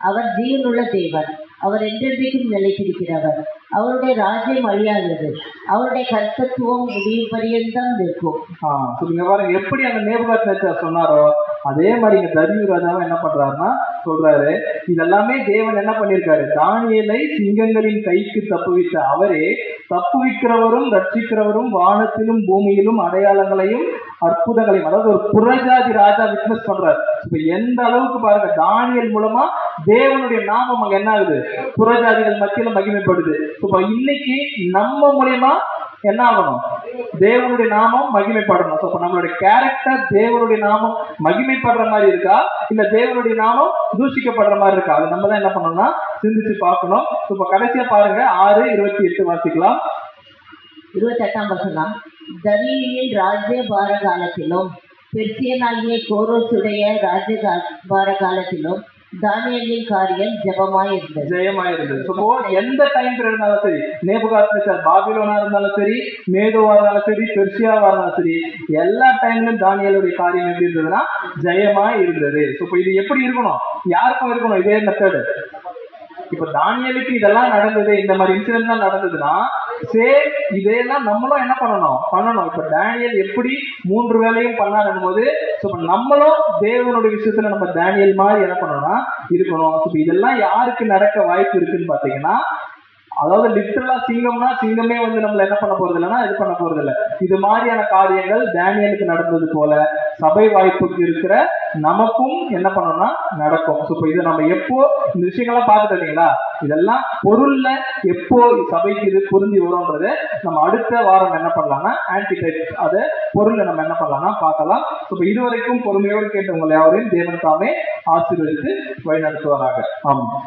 அவர் ஜீவனுள்ள தேவன், அவர் என்றென்றைக்கும் நிலைத்திருக்கிறவர், அவருடைய ராஜ்யம் அழியாதது, அவருடைய கர்த்தத்துவம் முடியும் பரியந்தம் இருக்கும். பாருங்க, எப்படி அந்த நேபுகாத்நேச்சார் சொன்னாரோ அதே மாதிரி இங்க தரியு ராஜாவும் என்ன பண்றாருன்னா சொல்றாரு, இதெல்லாமே தேவன் என்ன பண்ணிருக்காரு, தானியேலை சிங்கங்களின் கைக்கு தப்புவித்த அவரே தப்புவிக்கிறவரும் ரட்சிக்கிறவரும் வானத்திலும் பூமியிலும் அடையாளங்களையும் அற்புதங்களையும், அதாவது ஒரு புறஜாதி ராஜா விட்னஸ் பண்றாரு. எந்த அளவுக்கு பாருங்க, தானியேல் மூலமா தேவனுடைய நாமம் அங்க என்ன ஆகுது, புறஜாதிகள் மத்தியில மகிமைப்படுது. இன்னைக்கு நம்ம மூலியமா என்ன ஆகணும், தேவனுடைய நாமம் மகிமைப்படணும். நம்மளுடைய கேரக்டர் தேவனுடைய நாமம் மகிமைப்படுற மாதிரி இருக்கா, இல்ல தேவனுடைய நாமம் தூஷிக்கப்படுற மாதிரி இருக்கா, அது நம்ம தான் என்ன பண்ணணும்னா சிந்திச்சு பார்க்கணும். கடைசியா பாருங்க 6:28 வாசிக்கலாம். 28ஆம் வசனம். தரியுவின் ராஜ்ய பார காலத்திலும் பெர்சியனாகிய கோரோசுடைய ராஜ்ய பார காலத்திலும் தானியேலின் காரியம் ஜெயமாயிருந்தது. எந்த டைம் பீரியட் இருந்தாலும் சரி, நேபுகாத்நேச்சார் பாபிலோனா இருந்தாலும் சரி, மேதோவா இருந்தாலும் சரி, பெர்சியாவா இருந்தாலும் சரி, எல்லா டைம்லயும் தானியேலுடைய காரியம் எப்படி இருந்ததுன்னா ஜெயமா இருந்தது. இது எப்படி இருக்கணும், யாருக்கும் இருக்கணும் இதே மெத்தடு. இப்ப தானியேலுக்கு இதெல்லாம் நடந்தது, இந்த மாதிரி இன்சிடென்ட் தான் நடந்ததுன்னா சேம் இதெல்லாம் நம்மளும் என்ன பண்ணணும். இப்ப டேனியல் எப்படி 3 வேலையும் பண்ணாருன்னு போது நம்மளும் தேவனுடைய விஷயத்துல நம்ம டேனியல் மாதிரி என்ன பண்ணணும்னா இருக்கணும். இதெல்லாம் யாருக்கு நடக்க வாய்ப்பு இருக்குன்னு பாத்தீங்கன்னா, அதாவது லிட்டரலா சிங்கம்னா சிங்கமே வந்து நம்மள என்ன பண்ண போறது இல்லைன்னா இது பண்ண போறது இல்லை. இது மாதிரியான காரியங்கள் டேனியலுக்கு நடந்தது போல சபை வாய்ப்புக்கு இருக்கிற நமக்கும் என்ன பண்ணணும்னா நடக்கும். இது நம்ம எப்போ இந்த விஷயங்கள்லாம் பார்த்துட்டு இல்லைங்களா, இதெல்லாம் பொருள்ல எப்போ சபைக்கு இது பொருந்தி வரும்ன்றது நம்ம அடுத்த வாரம் என்ன பண்ணலாம்னா ஆன்டிடைப் அதை பொருள்ல நம்ம என்ன பண்ணலாம்னா பார்க்கலாம். இதுவரைக்கும் பொறுமையோடு கேட்டு உங்களை யாவரையும் தேவன் தாமே ஆசீர்வதித்து வழி நடத்துவாராக. ஆமாம்.